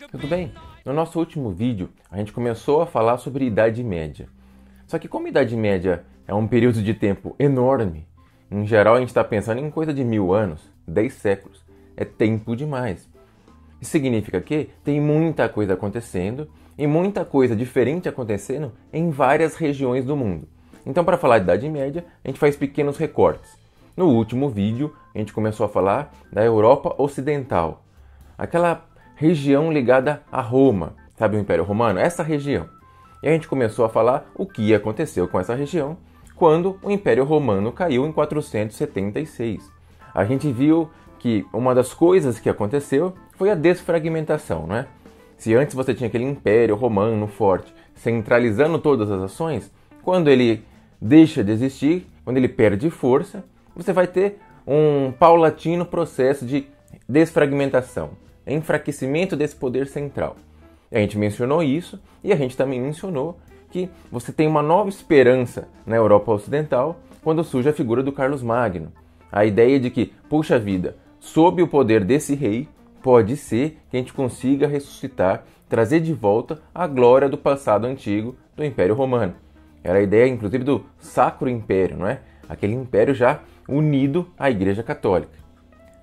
Tudo bem? No nosso último vídeo, a gente começou a falar sobre Idade Média. Só que como Idade Média é um período de tempo enorme, em geral a gente está pensando em coisa de 1000 anos, 10 séculos. É tempo demais. Isso significa que tem muita coisa acontecendo e muita coisa diferente acontecendo em várias regiões do mundo. Então, para falar de Idade Média, a gente faz pequenos recortes. No último vídeo, a gente começou a falar da Europa Ocidental, aquela região ligada a Roma, sabe, o Império Romano? Essa região. E a gente começou a falar o que aconteceu com essa região quando o Império Romano caiu em 476. A gente viu que uma das coisas que aconteceu foi a desfragmentação, não é? Se antes você tinha aquele Império Romano forte, centralizando todas as ações, quando ele deixa de existir, quando ele perde força, você vai ter um paulatino processo de desfragmentação, enfraquecimento desse poder central. A gente mencionou isso e a gente também mencionou que você tem uma nova esperança na Europa Ocidental quando surge a figura do Carlos Magno. A ideia de que, puxa vida, sob o poder desse rei, pode ser que a gente consiga ressuscitar, trazer de volta a glória do passado antigo do Império Romano. Era a ideia, inclusive, do Sacro Império, não é? Aquele império já unido à Igreja Católica.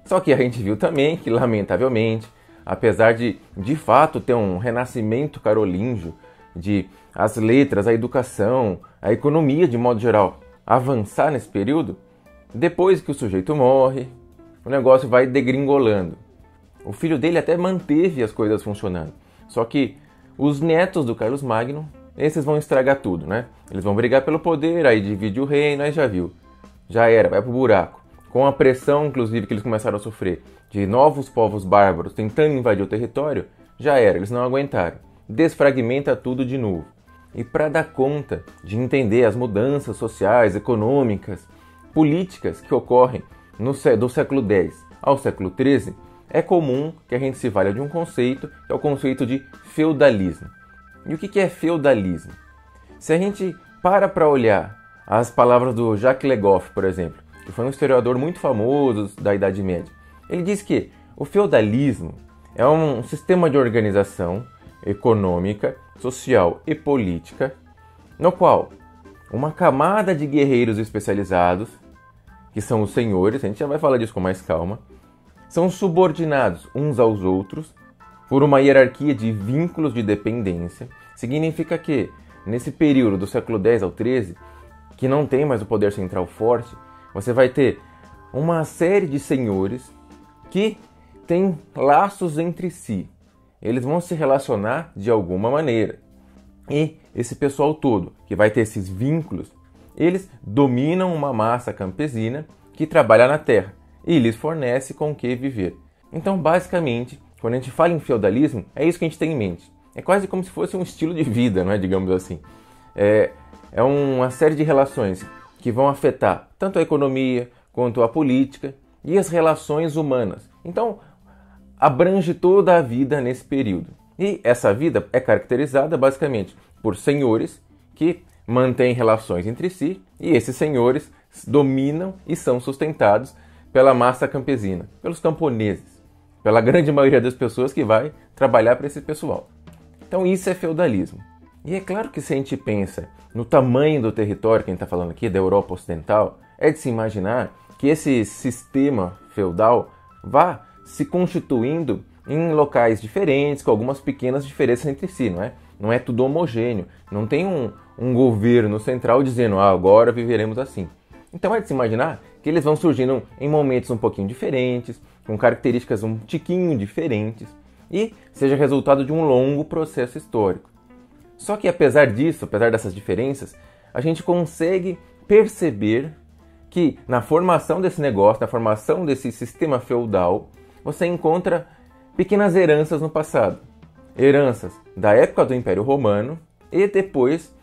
Só que a gente viu também que, lamentavelmente, apesar de fato ter um renascimento carolíngio, de as letras, a educação, a economia de modo geral avançar nesse período, depois que o sujeito morre, o negócio vai degringolando. O filho dele até manteve as coisas funcionando, só que os netos do Carlos Magno, esses vão estragar tudo, né? Eles vão brigar pelo poder, aí divide o reino, aí já viu. Já era, vai pro buraco. Com a pressão, inclusive, que eles começaram a sofrer de novos povos bárbaros tentando invadir o território, já era, eles não aguentaram. Desfragmenta tudo de novo. E para dar conta de entender as mudanças sociais, econômicas, políticas que ocorrem do século X ao século XIII, é comum que a gente se valha de um conceito, que é o conceito de feudalismo. E o que é feudalismo? Se a gente para olhar as palavras do Jacques Le Goff, por exemplo, que foi um historiador muito famoso da Idade Média, ele diz que o feudalismo é um sistema de organização econômica, social e política, no qual uma camada de guerreiros especializados, que são os senhores, a gente já vai falar disso com mais calma, são subordinados uns aos outros por uma hierarquia de vínculos de dependência. Significa que, nesse período do século X ao XIII, que não tem mais o poder central forte, você vai ter uma série de senhores que têm laços entre si. Eles vão se relacionar de alguma maneira. E esse pessoal todo, que vai ter esses vínculos, eles dominam uma massa campesina que trabalha na terra e lhes fornece com o que viver. Então, basicamente, quando a gente fala em feudalismo, é isso que a gente tem em mente. É quase como se fosse um estilo de vida, não é? Digamos assim. É uma série de relações que vão afetar tanto a economia quanto a política e as relações humanas. Então, abrange toda a vida nesse período. E essa vida é caracterizada basicamente por senhores que mantêm relações entre si e esses senhores dominam e são sustentados pela massa campesina, pelos camponeses, pela grande maioria das pessoas que vai trabalhar para esse pessoal. Então isso é feudalismo. E é claro que se a gente pensa no tamanho do território que a gente está falando aqui, da Europa Ocidental, é de se imaginar que esse sistema feudal vá se constituindo em locais diferentes, com algumas pequenas diferenças entre si, não é? Não é tudo homogêneo, não tem um governo central dizendo, agora viveremos assim. Então é de se imaginar que eles vão surgindo em momentos um pouquinho diferentes, com características um tiquinho diferentes, e seja resultado de um longo processo histórico. Só que apesar disso, apesar dessas diferenças, a gente consegue perceber que na formação desse negócio, na formação desse sistema feudal, você encontra pequenas heranças no passado. Heranças da época do Império Romano e depois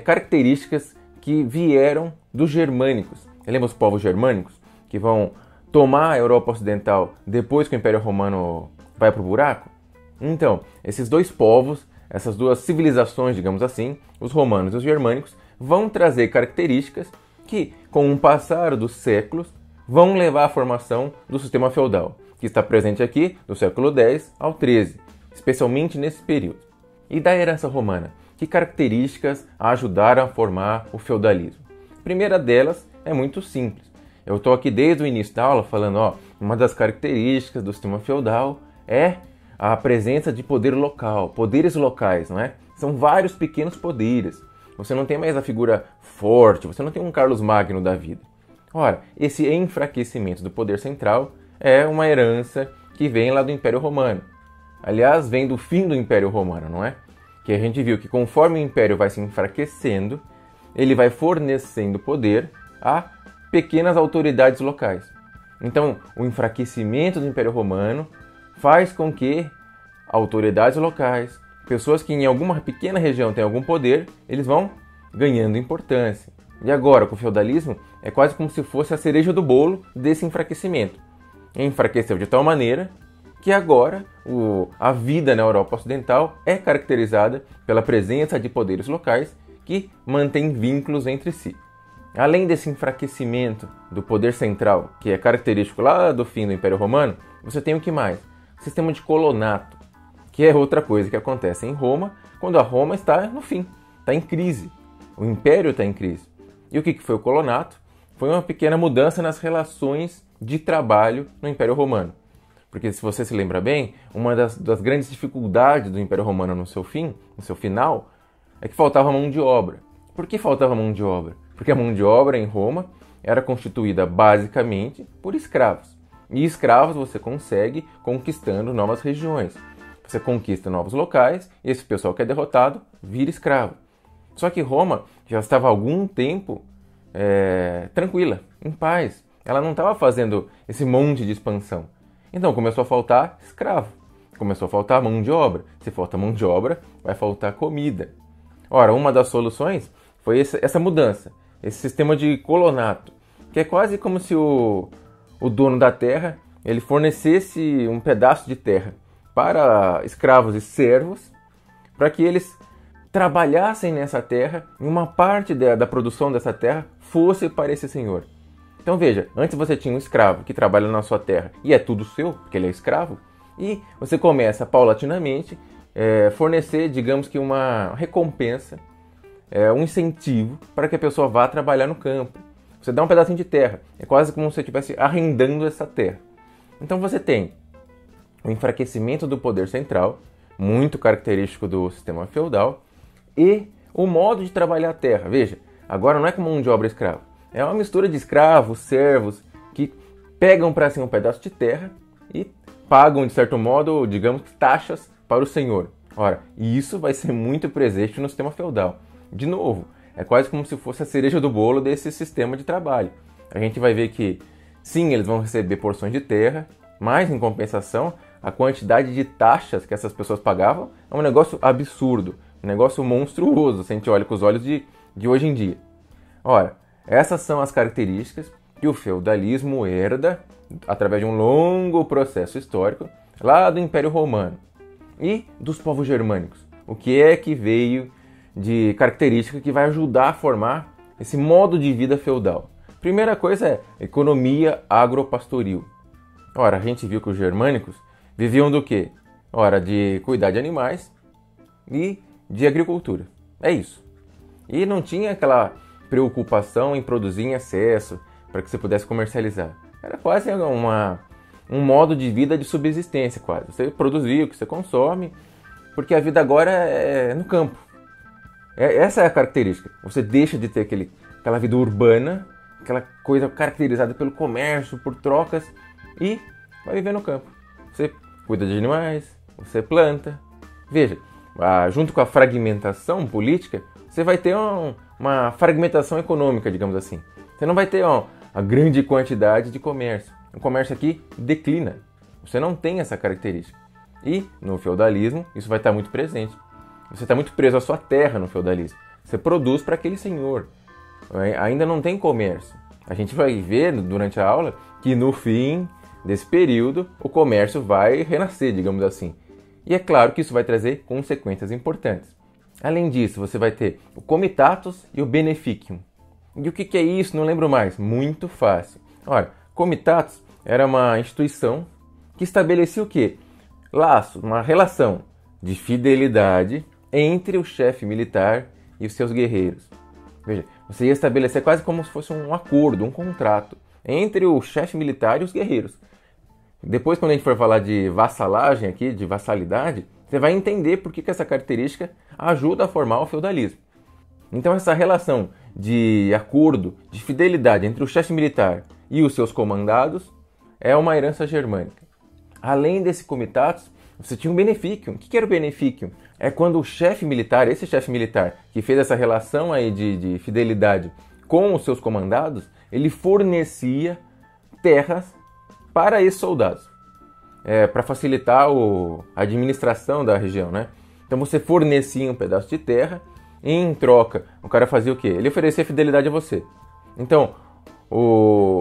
características que vieram dos germânicos. Lembra os povos germânicos que vão tomar a Europa Ocidental depois que o Império Romano vai para o buraco? Então, esses dois povos, essas duas civilizações, digamos assim, os romanos e os germânicos, vão trazer características que, com o passar dos séculos, vão levar à formação do sistema feudal, que está presente aqui do século X ao XIII. especialmente nesse período. E da herança romana, que características a ajudaram a formar o feudalismo? A primeira delas é muito simples. Eu estou aqui desde o início da aula falando, uma das características do sistema feudal é a presença de poder local, poderes locais, não é? São vários pequenos poderes. Você não tem mais a figura forte, você não tem um Carlos Magno da vida. Ora, esse enfraquecimento do poder central é uma herança que vem lá do Império Romano. Aliás, vem do fim do Império Romano, não é? Que a gente viu que conforme o Império vai se enfraquecendo, ele vai fornecendo poder a pequenas autoridades locais. Então, o enfraquecimento do Império Romano faz com que autoridades locais, pessoas que em alguma pequena região têm algum poder, eles vão ganhando importância. E agora, com o feudalismo, é quase como se fosse a cereja do bolo desse enfraquecimento. Enfraqueceu de tal maneira que agora a vida na Europa Ocidental é caracterizada pela presença de poderes locais que mantêm vínculos entre si. Além desse enfraquecimento do poder central, que é característico lá do fim do Império Romano, você tem o que mais? O sistema de colonato, que é outra coisa que acontece em Roma, quando a Roma está no fim, está em crise. O Império está em crise. E o que foi o colonato? Foi uma pequena mudança nas relações de trabalho no Império Romano. Porque, se você se lembra bem, uma das grandes dificuldades do Império Romano no seu fim, no seu final, é que faltava mão de obra. Por que faltava mão de obra? Porque a mão de obra em Roma era constituída basicamente por escravos. E escravos você consegue conquistando novas regiões. Você conquista novos locais e esse pessoal que é derrotado vira escravo. Só que Roma já estava há algum tempo tranquila, em paz. Ela não estava fazendo esse monte de expansão. Então começou a faltar escravo, começou a faltar mão de obra. Se falta mão de obra, vai faltar comida. Ora, uma das soluções foi essa mudança, esse sistema de colonato, que é quase como se o dono da terra ele fornecesse um pedaço de terra para escravos e servos, para que eles trabalhassem nessa terra e uma parte da produção dessa terra fosse para esse senhor. Então veja, antes você tinha um escravo que trabalha na sua terra e é tudo seu, porque ele é escravo, e você começa paulatinamente fornecer, digamos que uma recompensa, um incentivo para que a pessoa vá trabalhar no campo. Você dá um pedacinho de terra, é quase como se você estivesse arrendando essa terra. Então você tem o enfraquecimento do poder central, muito característico do sistema feudal, e o modo de trabalhar a terra. Veja, agora não é como mão de obra escravo. É uma mistura de escravos, servos, que pegam para si um pedaço de terra e pagam, de certo modo, digamos, taxas para o senhor. Ora, isso vai ser muito presente no sistema feudal. De novo, é quase como se fosse a cereja do bolo desse sistema de trabalho. A gente vai ver que, sim, eles vão receber porções de terra, mas, em compensação, a quantidade de taxas que essas pessoas pagavam é um negócio absurdo, um negócio monstruoso, se a gente olha com os olhos de hoje em dia. Ora, essas são as características que o feudalismo herda através de um longo processo histórico lá do Império Romano e dos povos germânicos. O que é que veio de característica que vai ajudar a formar esse modo de vida feudal? Primeira coisa é economia agropastoril. Ora, a gente viu que os germânicos viviam do quê? Ora, de cuidar de animais e de agricultura. É isso. E não tinha aquela preocupação em produzir em excesso para que você pudesse comercializar. Era quase um modo de vida de subsistência, quase. Você produzia o que você consome, porque a vida agora é no campo. Essa é a característica. Você deixa de ter aquela vida urbana, aquela coisa caracterizada pelo comércio, por trocas, e vai viver no campo. Você cuida de animais, você planta. Veja, junto com a fragmentação política, você vai ter uma fragmentação econômica, digamos assim. Você não vai ter a grande quantidade de comércio. O comércio aqui declina. Você não tem essa característica. E no feudalismo, isso vai estar muito presente. Você está muito preso à sua terra no feudalismo. Você produz para aquele senhor. Ainda não tem comércio. A gente vai ver durante a aula que no fim desse período o comércio vai renascer, digamos assim. E é claro que isso vai trazer consequências importantes. Além disso, você vai ter o comitatus e o beneficium. E o que é isso? Não lembro mais. Muito fácil. Ora, comitatus era uma instituição que estabelecia o quê? Laço, uma relação de fidelidade entre o chefe militar e os seus guerreiros. Veja, você ia estabelecer quase como se fosse um acordo, um contrato entre o chefe militar e os guerreiros. Depois, quando a gente for falar de vassalagem aqui, de vassalidade, você vai entender por que essa característica ajuda a formar o feudalismo. Então, essa relação de acordo, de fidelidade entre o chefe militar e os seus comandados é uma herança germânica. Além desse comitatus, você tinha um beneficium. O que era o beneficium? É quando o chefe militar, esse chefe militar que fez essa relação aí de fidelidade com os seus comandados, ele fornecia terras para esses soldados, para facilitar a administração da região, né? Então você fornecia um pedaço de terra e em troca o cara fazia o quê? Ele oferecia fidelidade a você. Então,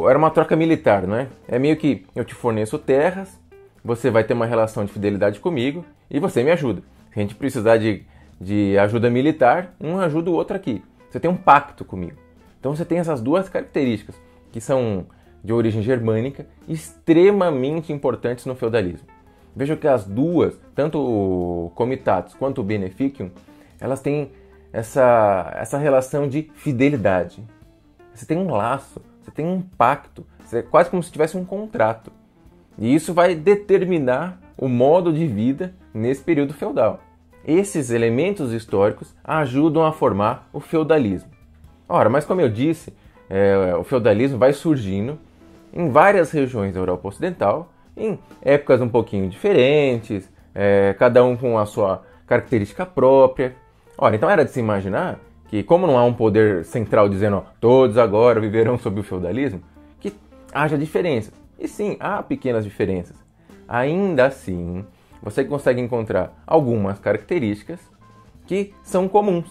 era uma troca militar, não é? É meio que eu te forneço terras, você vai ter uma relação de fidelidade comigo e você me ajuda. Se a gente precisar de ajuda militar, um ajuda o outro aqui. Você tem um pacto comigo. Então você tem essas duas características que são de origem germânica, extremamente importantes no feudalismo. Veja que as duas, tanto o comitatus quanto o beneficium, elas têm essa relação de fidelidade. Você tem um laço, você tem um pacto, é quase como se tivesse um contrato. E isso vai determinar o modo de vida nesse período feudal. Esses elementos históricos ajudam a formar o feudalismo. Ora, mas como eu disse, o feudalismo vai surgindo em várias regiões da Europa Ocidental, em épocas um pouquinho diferentes, cada um com a sua característica própria. Ora, então era de se imaginar que, como não há um poder central dizendo todos agora viverão sob o feudalismo, que haja diferenças. E sim, há pequenas diferenças. Ainda assim, você consegue encontrar algumas características que são comuns,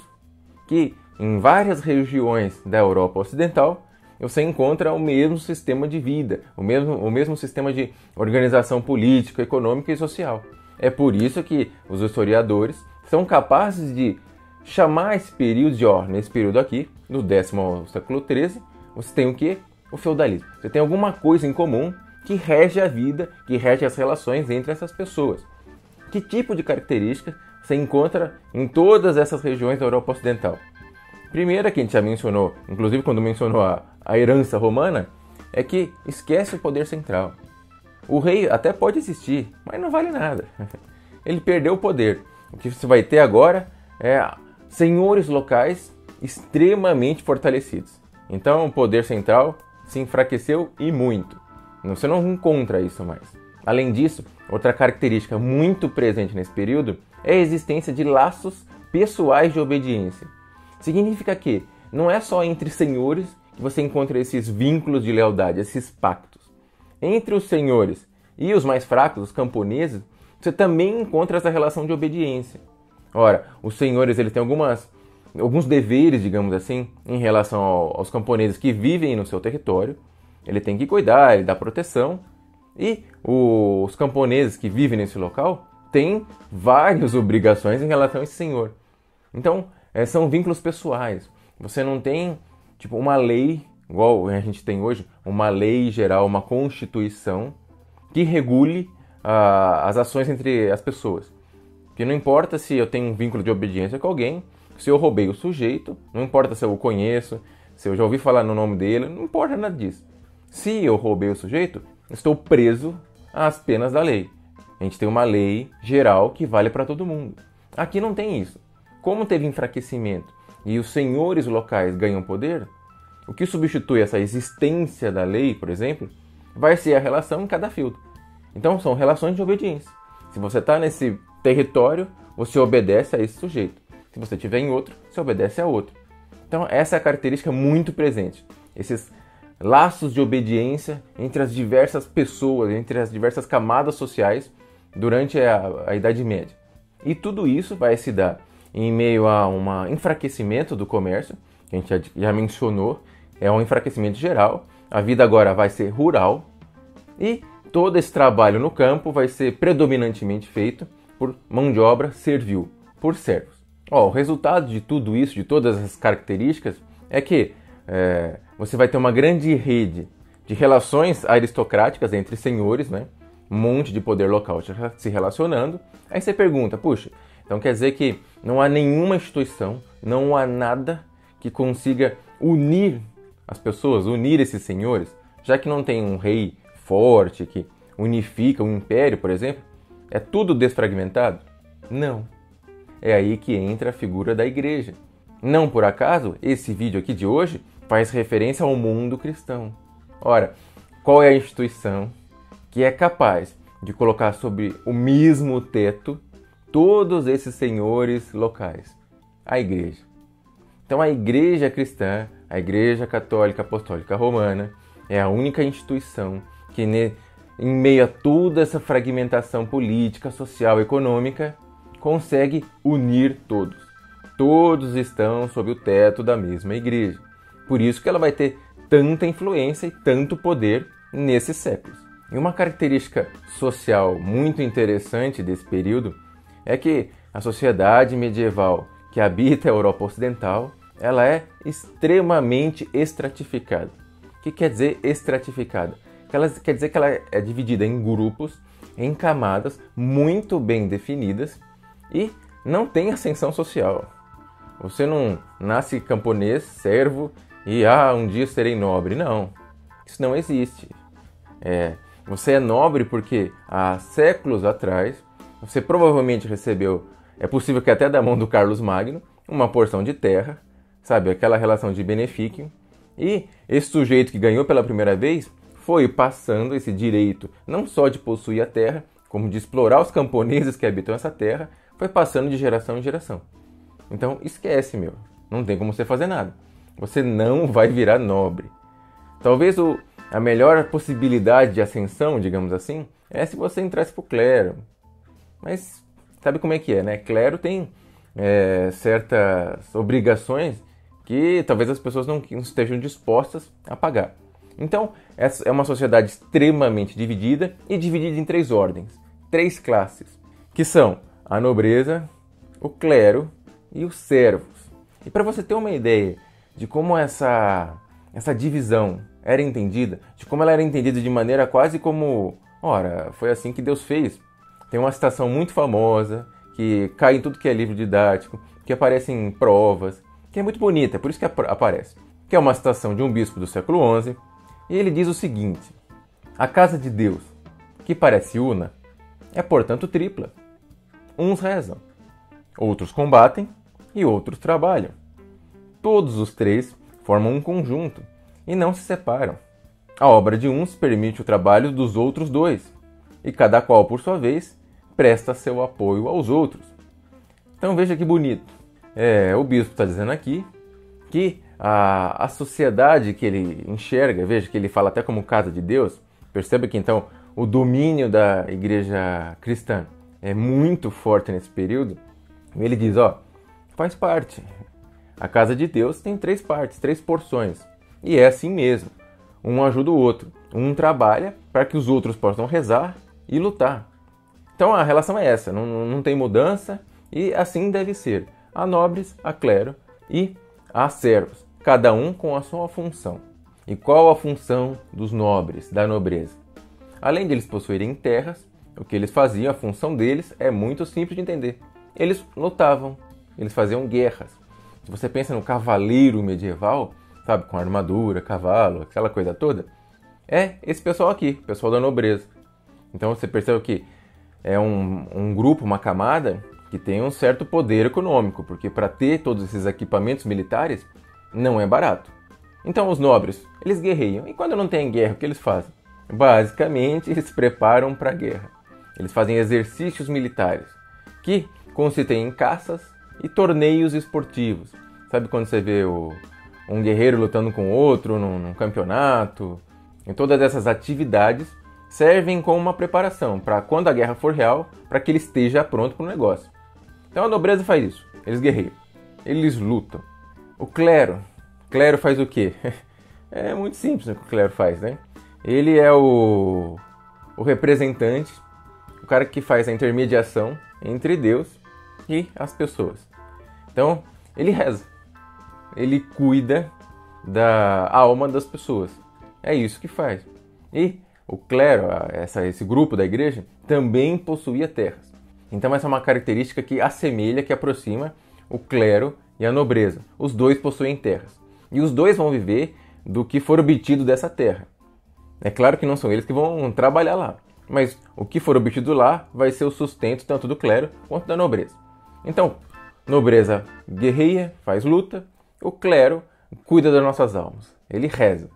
que em várias regiões da Europa Ocidental você encontra o mesmo sistema de vida, o mesmo sistema de organização política, econômica e social. É por isso que os historiadores são capazes de chamar esse período de, nesse período aqui, do 10º ao século XIII, você tem o quê? O feudalismo. Você tem alguma coisa em comum que rege a vida, que rege as relações entre essas pessoas. Que tipo de características você encontra em todas essas regiões da Europa Ocidental? Primeira, que a gente já mencionou, inclusive quando mencionou a herança romana, é que esquece o poder central. O rei até pode existir, mas não vale nada. Ele perdeu o poder. O que você vai ter agora é senhores locais extremamente fortalecidos. Então o poder central se enfraqueceu e muito. Você não encontra isso mais. Além disso, outra característica muito presente nesse período é a existência de laços pessoais de obediência. Significa que não é só entre senhores que você encontra esses vínculos de lealdade, esses pactos. Entre os senhores e os mais fracos, os camponeses, você também encontra essa relação de obediência. Ora, os senhores eles têm alguns deveres, digamos assim, em relação aos camponeses que vivem no seu território. Ele tem que cuidar, ele dá proteção. E os camponeses que vivem nesse local têm várias obrigações em relação a esse senhor. Então, são vínculos pessoais. Você não tem uma lei, igual a gente tem hoje, uma lei geral, uma constituição que regule as ações entre as pessoas. Porque não importa se eu tenho um vínculo de obediência com alguém, se eu roubei o sujeito, não importa se eu o conheço, se eu já ouvi falar no nome dele, não importa nada disso. Se eu roubei o sujeito, estou preso às penas da lei. A gente tem uma lei geral que vale para todo mundo. Aqui não tem isso. Como teve enfraquecimento e os senhores locais ganham poder, o que substitui essa existência da lei, por exemplo, vai ser a relação em cada feudo. Então são relações de obediência. Se você está nesse território, você obedece a esse sujeito. Se você estiver em outro, você obedece a outro. Então essa é a característica muito presente. Esses laços de obediência entre as diversas pessoas, entre as diversas camadas sociais durante a Idade Média. E tudo isso vai se dar em meio a um enfraquecimento do comércio, que a gente já mencionou, é um enfraquecimento geral. A vida agora vai ser rural e todo esse trabalho no campo vai ser predominantemente feito por mão de obra servil, por servos. O resultado de tudo isso, de todas essas características, é que você vai ter uma grande rede de relações aristocráticas entre senhores, né? um monte de poder local se relacionando. Aí você pergunta, puxa, então quer dizer que não há nenhuma instituição, não há nada que consiga unir as pessoas, unir esses senhores, já que não tem um rei forte que unifica um império, por exemplo, é tudo desfragmentado? Não. É aí que entra a figura da igreja. Não por acaso, esse vídeo aqui de hoje faz referência ao mundo cristão. Ora, qual é a instituição que é capaz de colocar sobre o mesmo teto todos esses senhores locais? A igreja. Então a igreja cristã, a igreja católica apostólica romana, é a única instituição que, em meio a toda essa fragmentação política, social, econômica, consegue unir todos. Todos estão sob o teto da mesma igreja. Por isso que ela vai ter tanta influência e tanto poder nesses séculos. E uma característica social muito interessante desse período é que a sociedade medieval que habita a Europa Ocidental, ela é extremamente estratificada. O que quer dizer estratificada? Quer dizer que ela é dividida em grupos, em camadas muito bem definidas e não tem ascensão social. Você não nasce camponês, servo e um dia serei nobre. Não, isso não existe. Você é nobre porque há séculos atrás você provavelmente recebeu, é possível que até da mão do Carlos Magno, uma porção de terra, sabe, aquela relação de benefício. E esse sujeito que ganhou pela primeira vez foi passando esse direito não só de possuir a terra, como de explorar os camponeses que habitam essa terra, foi passando de geração em geração. Então esquece, não tem como você fazer nada. Você não vai virar nobre. Talvez a melhor possibilidade de ascensão, digamos assim, é se você entrasse para o clero. Mas sabe como é que é, né? Clero tem certas obrigações que talvez as pessoas não estejam dispostas a pagar. Então, essa é uma sociedade extremamente dividida e dividida em 3 ordens, 3 classes, que são a nobreza, o clero e os servos. E para você ter uma ideia de como essa divisão era entendida, de como ela era entendida de maneira quase como, foi assim que Deus fez. Tem uma citação muito famosa, que cai em tudo que é livro didático, que aparece em provas, que é muito bonita, por isso que aparece. Que é uma citação de um bispo do século XI, e ele diz o seguinte: a casa de Deus, que parece una, é portanto tripla. Uns rezam, outros combatem e outros trabalham. Todos os 3 formam um conjunto e não se separam. A obra de uns permite o trabalho dos outros 2, e cada qual, por sua vez, presta seu apoio aos outros. Então veja que bonito. O bispo está dizendo aqui que a sociedade que ele enxerga, veja que ele fala até como casa de Deus, perceba que então o domínio da igreja cristã é muito forte nesse período. Ele diz, faz parte. A casa de Deus tem 3 partes, 3 porções. E é assim mesmo. Um ajuda o outro. Um trabalha para que os outros possam rezar e lutar. Então a relação é essa, não tem mudança e assim deve ser. Há nobres, há clero e há servos, cada um com a sua função. E qual a função dos nobres, da nobreza? Além de eles possuírem terras, o que eles faziam, a função deles é muito simples de entender. Eles lutavam, eles faziam guerras. Se você pensa no cavaleiro medieval, sabe, com armadura, cavalo, aquela coisa toda, é esse pessoal aqui, pessoal da nobreza. Então você percebe que é um grupo, uma camada que tem um certo poder econômico, porque para ter todos esses equipamentos militares não é barato. Então os nobres, eles guerreiam. E quando não tem guerra, o que eles fazem? Basicamente, eles se preparam para a guerra. Eles fazem exercícios militares, que consistem em caças e torneios esportivos. Sabe quando você vê um guerreiro lutando com outro num campeonato? Em todas essas atividades servem como uma preparação para quando a guerra for real, para que ele esteja pronto para o negócio. Então a nobreza faz isso, eles guerreiam, eles lutam. O clero faz o quê? É muito simples o que o clero faz, né? Ele é o representante, o cara que faz a intermediação entre Deus e as pessoas. Então ele reza, ele cuida da alma das pessoas. É isso que faz. E o clero, esse grupo da igreja, também possuía terras. Então essa é uma característica que assemelha, que aproxima o clero e a nobreza. Os dois possuem terras. E os dois vão viver do que for obtido dessa terra. É claro que não são eles que vão trabalhar lá, mas o que for obtido lá vai ser o sustento tanto do clero quanto da nobreza. Então, nobreza guerreia, faz luta, o clero cuida das nossas almas, ele reza.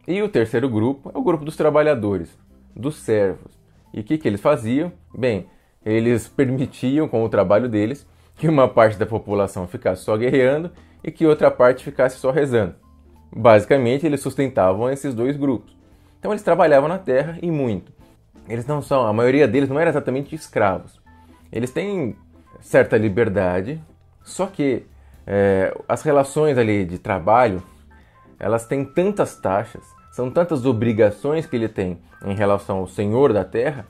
E o terceiro grupo é o grupo dos trabalhadores, dos servos. E o que eles faziam? Bem, eles permitiam com o trabalho deles que uma parte da população ficasse só guerreando e que outra parte ficasse só rezando. Basicamente, eles sustentavam esses dois grupos. Então eles trabalhavam na terra e muito. Eles não são, a maioria deles não era exatamente escravos. Eles têm certa liberdade, só que as relações ali de trabalho, elas têm tantas taxas, são tantas obrigações que ele tem em relação ao senhor da terra,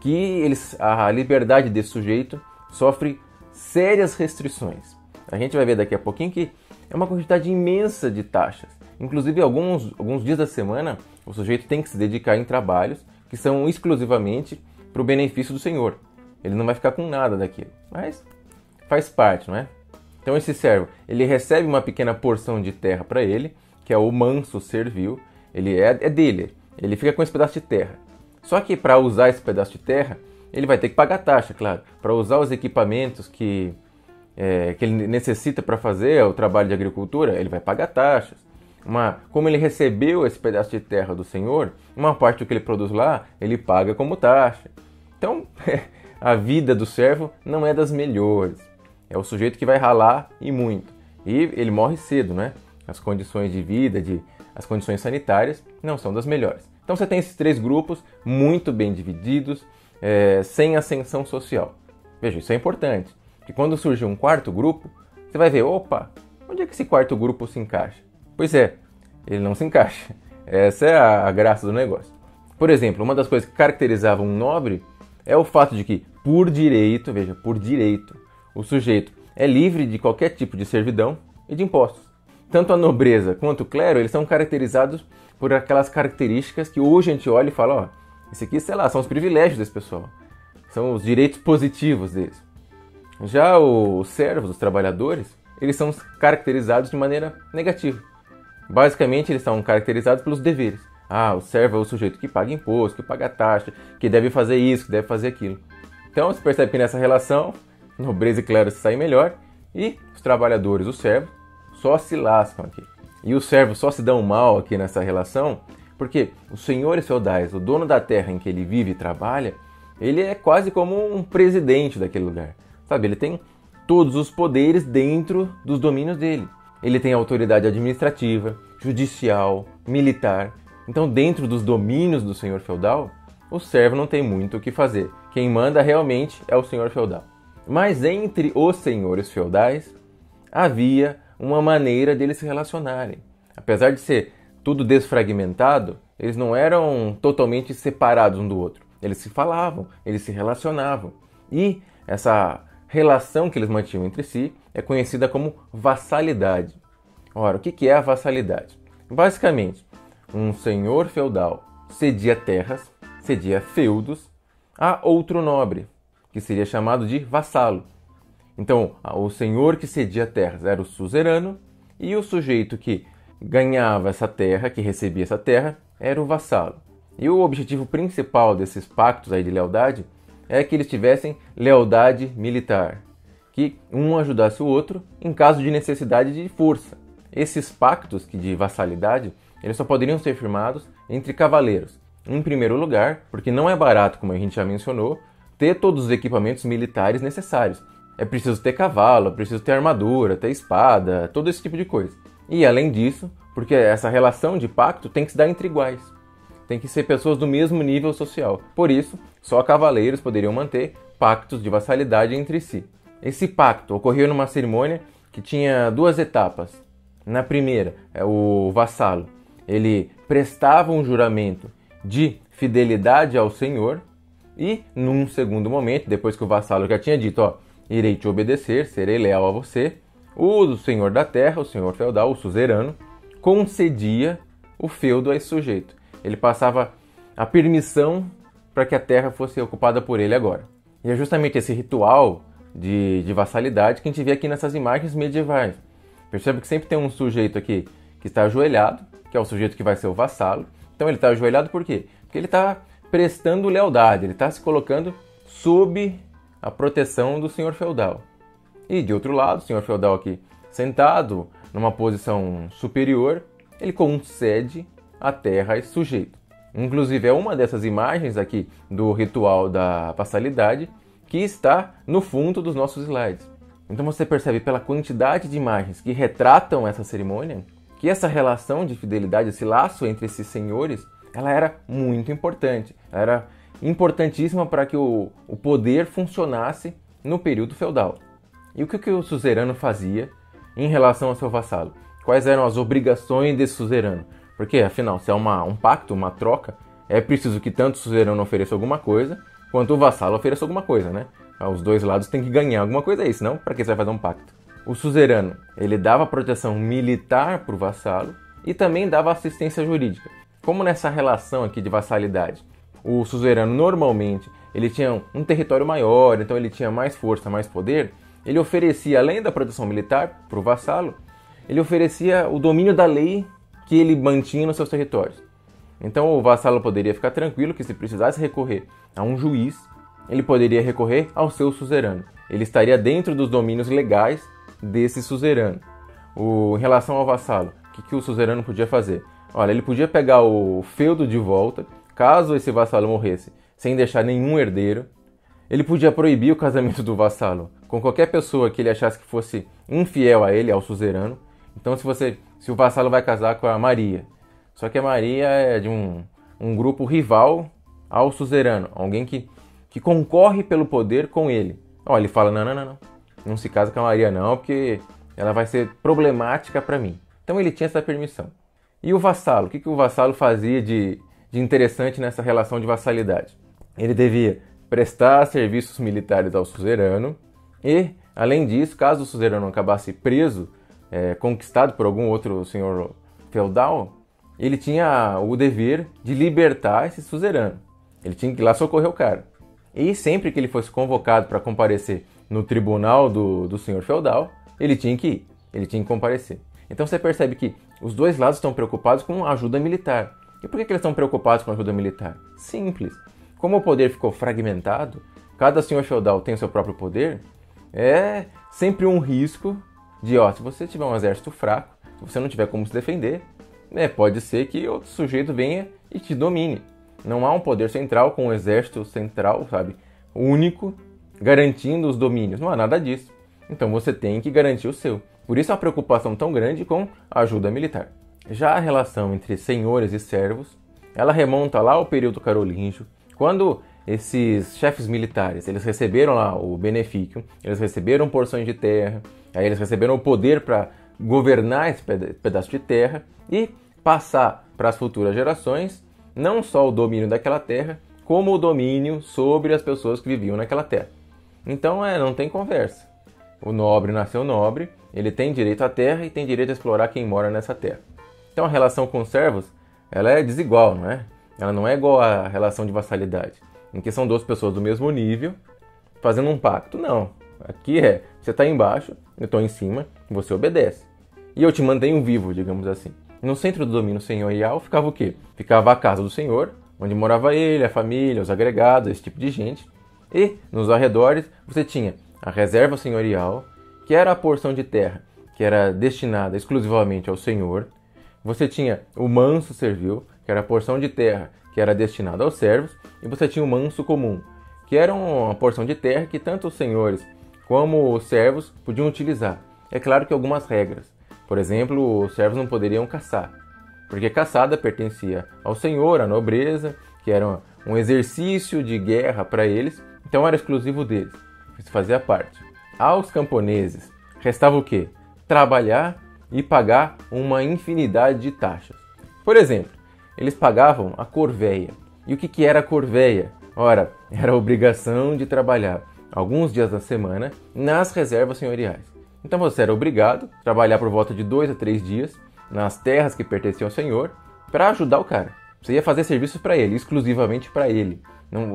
que a liberdade desse sujeito sofre sérias restrições. A gente vai ver daqui a pouquinho que é uma quantidade imensa de taxas. Inclusive, alguns dias da semana, o sujeito tem que se dedicar em trabalhos que são exclusivamente para o benefício do senhor. Ele não vai ficar com nada daquilo, mas faz parte, não é? Então esse servo, ele recebe uma pequena porção de terra para ele, que é o manso servil, ele é dele, ele fica com esse pedaço de terra. Só que para usar esse pedaço de terra, ele vai ter que pagar taxa, claro. Para usar os equipamentos que ele necessita para fazer o trabalho de agricultura, ele vai pagar taxas. Como ele recebeu esse pedaço de terra do senhor, uma parte do que ele produz lá, ele paga como taxa. Então, a vida do servo não é das melhores. É o sujeito que vai ralar e muito. E ele morre cedo, né? As condições de vida, as condições sanitárias não são das melhores. Então você tem esses três grupos muito bem divididos, sem ascensão social. Veja, isso é importante. Que quando surge um quarto grupo, você vai ver, opa, onde é que esse quarto grupo se encaixa? Pois é, ele não se encaixa. Essa é a graça do negócio. Por exemplo, uma das coisas que caracterizava um nobre é o fato de que, por direito, o sujeito é livre de qualquer tipo de servidão e de impostos. Tanto a nobreza quanto o clero, eles são caracterizados por aquelas características que hoje a gente olha e fala, ó, esse aqui, sei lá, são os privilégios desse pessoal. São os direitos positivos deles. Já os servos, os trabalhadores, eles são caracterizados de maneira negativa. Basicamente, eles são caracterizados pelos deveres. O servo é o sujeito que paga imposto, que paga taxa, que deve fazer isso, que deve fazer aquilo. Então, você percebe que nessa relação, nobreza e clero se saem melhor e os trabalhadores, os servos, só se lascam aqui. E os servos só se dão mal aqui nessa relação porque os senhores feudais, o dono da terra em que ele vive e trabalha, ele é quase como um presidente daquele lugar. Sabe, ele tem todos os poderes dentro dos domínios dele. Ele tem autoridade administrativa, judicial, militar. Então, dentro dos domínios do senhor feudal, o servo não tem muito o que fazer. Quem manda realmente é o senhor feudal. Mas entre os senhores feudais, havia uma maneira deles se relacionarem. Apesar de ser tudo desfragmentado, eles não eram totalmente separados um do outro. Eles se falavam, eles se relacionavam. E essa relação que eles mantinham entre si é conhecida como vassalidade. Ora, o que é a vassalidade? Basicamente, um senhor feudal cedia terras, cedia feudos a outro nobre, que seria chamado de vassalo. Então, o senhor que cedia terras era o suzerano e o sujeito que ganhava essa terra, que recebia essa terra, era o vassalo. E o objetivo principal desses pactos aí de lealdade é que eles tivessem lealdade militar, que um ajudasse o outro em caso de necessidade de força. Esses pactos de vassalidade, eles só poderiam ser firmados entre cavaleiros. Em primeiro lugar, porque não é barato, como a gente já mencionou, ter todos os equipamentos militares necessários. É preciso ter cavalo, é preciso ter armadura, ter espada, todo esse tipo de coisa. E além disso, porque essa relação de pacto tem que se dar entre iguais. Tem que ser pessoas do mesmo nível social. Por isso, só cavaleiros poderiam manter pactos de vassalidade entre si. Esse pacto ocorreu numa cerimônia que tinha duas etapas. Na primeira, o vassalo, ele prestava um juramento de fidelidade ao senhor e, num segundo momento, depois que o vassalo já tinha dito, irei te obedecer, serei leal a você, o senhor da terra, o senhor feudal, o suzerano, concedia o feudo a esse sujeito. Ele passava a permissão para que a terra fosse ocupada por ele agora. E é justamente esse ritual de vassalidade que a gente vê aqui nessas imagens medievais. Percebe que sempre tem um sujeito aqui que está ajoelhado, que é o sujeito que vai ser o vassalo. Então ele está ajoelhado por quê? Porque ele está prestando lealdade, ele está se colocando sob a proteção do senhor feudal. E de outro lado, o senhor feudal aqui sentado numa posição superior, ele concede a terra a esse sujeito. Inclusive é uma dessas imagens aqui do ritual da vassalidade que está no fundo dos nossos slides. Então você percebe pela quantidade de imagens que retratam essa cerimônia que essa relação de fidelidade, esse laço entre esses senhores, ela era muito importante. Ela era importantíssima para que o poder funcionasse no período feudal. E o que o suzerano fazia em relação ao seu vassalo? Quais eram as obrigações desse suzerano? Porque, afinal, se é um pacto, uma troca, é preciso que tanto o suzerano ofereça alguma coisa, quanto o vassalo ofereça alguma coisa, né? Os dois lados têm que ganhar alguma coisa aí, senão para que você vai fazer um pacto? O suzerano, ele dava proteção militar para o vassalo e também dava assistência jurídica. Como nessa relação aqui de vassalidade, o suzerano normalmente ele tinha um território maior, então ele tinha mais força, mais poder, ele oferecia, além da proteção militar para o vassalo, ele oferecia o domínio da lei que ele mantinha nos seus territórios. Então o vassalo poderia ficar tranquilo que se precisasse recorrer a um juiz, ele poderia recorrer ao seu suzerano. Ele estaria dentro dos domínios legais desse suzerano. Em relação ao vassalo, o que o suzerano podia fazer? Olha, ele podia pegar o feudo de volta, caso esse vassalo morresse, sem deixar nenhum herdeiro. Ele podia proibir o casamento do vassalo com qualquer pessoa que ele achasse que fosse infiel a ele, ao suzerano. Então se o vassalo vai casar com a Maria, só que a Maria é de um grupo rival ao suzerano, alguém que concorre pelo poder com ele. Ó, ele fala, não se casa com a Maria não, porque ela vai ser problemática para mim. Então ele tinha essa permissão. E o vassalo, o que o vassalo fazia de interessante nessa relação de vassalidade? Ele devia prestar serviços militares ao suzerano e, além disso, caso o suzerano acabasse preso, conquistado por algum outro senhor feudal, ele tinha o dever de libertar esse suzerano. Ele tinha que ir lá socorrer o cara. E sempre que ele fosse convocado para comparecer no tribunal do senhor feudal, ele tinha que ir, ele tinha que comparecer. Então você percebe que os dois lados estão preocupados com a ajuda militar. E por que eles estão preocupados com a ajuda militar? Simples. Como o poder ficou fragmentado, cada senhor feudal tem o seu próprio poder, é sempre um risco de, se você tiver um exército fraco, se você não tiver como se defender, pode ser que outro sujeito venha e te domine. Não há um poder central com um exército central, único, garantindo os domínios. Não há nada disso. Então você tem que garantir o seu. Por isso a preocupação tão grande com a ajuda militar. Já a relação entre senhores e servos, ela remonta lá ao período carolíngio, quando esses chefes militares, eles receberam lá o benefício, eles receberam porções de terra, aí eles receberam o poder para governar esse pedaço de terra e passar para as futuras gerações não só o domínio daquela terra, como o domínio sobre as pessoas que viviam naquela terra. Então não tem conversa. O nobre nasceu nobre, ele tem direito à terra e tem direito a explorar quem mora nessa terra. Então a relação com os servos, ela é desigual, não é? Ela não é igual à relação de vassalidade, em que são duas pessoas do mesmo nível fazendo um pacto. Não. Aqui você está embaixo, eu estou em cima, você obedece. E eu te mantenho vivo, digamos assim. No centro do domínio senhorial ficava o quê? Ficava a casa do senhor, onde morava ele, a família, os agregados, esse tipo de gente. E nos arredores você tinha a reserva senhorial, que era a porção de terra que era destinada exclusivamente ao senhor. Você tinha o manso servil, que era a porção de terra que era destinada aos servos. E você tinha o manso comum, que era uma porção de terra que tanto os senhores como os servos podiam utilizar. É claro que algumas regras. Por exemplo, os servos não poderiam caçar, porque caçada pertencia ao senhor, à nobreza, que era um exercício de guerra para eles, então era exclusivo deles. Isso fazia parte. Aos camponeses, restava o quê? Trabalhar e pagar uma infinidade de taxas. Por exemplo, eles pagavam a corveia. E o que era a corveia? Ora, era a obrigação de trabalhar alguns dias da semana nas reservas senhoriais. Então você era obrigado a trabalhar por volta de 2 a 3 dias nas terras que pertenciam ao senhor para ajudar o cara. Você ia fazer serviços para ele, exclusivamente para ele.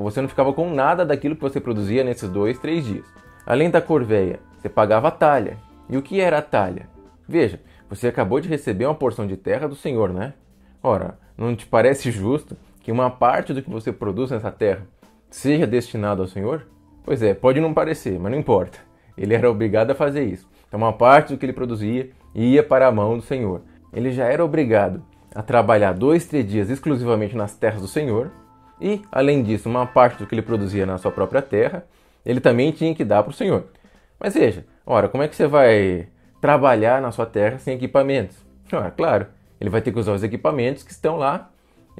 Você não ficava com nada daquilo que você produzia nesses 2, 3 dias. Além da corveia, você pagava a talha. E o que era a talha? Veja, você acabou de receber uma porção de terra do Senhor, né? Ora, não te parece justo que uma parte do que você produz nessa terra seja destinado ao Senhor? Pois é, pode não parecer, mas não importa. Ele era obrigado a fazer isso. Então uma parte do que ele produzia ia para a mão do Senhor. Ele já era obrigado a trabalhar 2, 3 dias exclusivamente nas terras do Senhor. E, além disso, uma parte do que ele produzia na sua própria terra, ele também tinha que dar para o Senhor. Mas veja, ora, como é que você vai trabalhar na sua terra sem equipamentos? Ora, claro, ele vai ter que usar os equipamentos que estão lá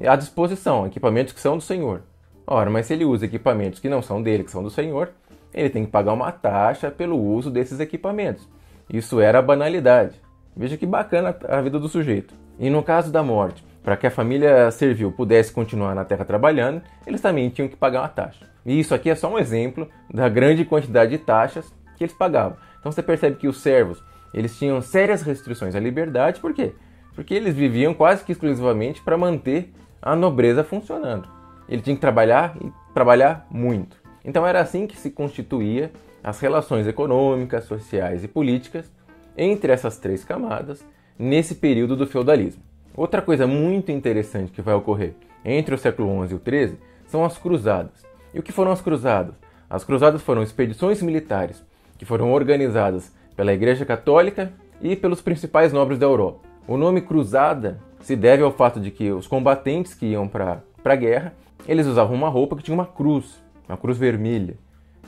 à disposição, equipamentos que são do Senhor. Ora, mas se ele usa equipamentos que não são dele, que são do Senhor, ele tem que pagar uma taxa pelo uso desses equipamentos. Isso era a banalidade. Veja que bacana a vida do sujeito. E no caso da morte, para que a família servil pudesse continuar na terra trabalhando, eles também tinham que pagar uma taxa. E isso aqui é só um exemplo da grande quantidade de taxas que eles pagavam. Então você percebe que os servos, eles tinham sérias restrições à liberdade. Por quê? Porque eles viviam quase que exclusivamente para manter a nobreza funcionando. Ele tinha que trabalhar e trabalhar muito. Então era assim que se constituía as relações econômicas, sociais e políticas entre essas 3 camadas nesse período do feudalismo. Outra coisa muito interessante que vai ocorrer entre o século XI e o XIII são as cruzadas. E o que foram as cruzadas? As cruzadas foram expedições militares que foram organizadas pela Igreja Católica e pelos principais nobres da Europa. O nome cruzada se deve ao fato de que os combatentes que iam para a guerra, eles usavam uma roupa que tinha uma cruz vermelha.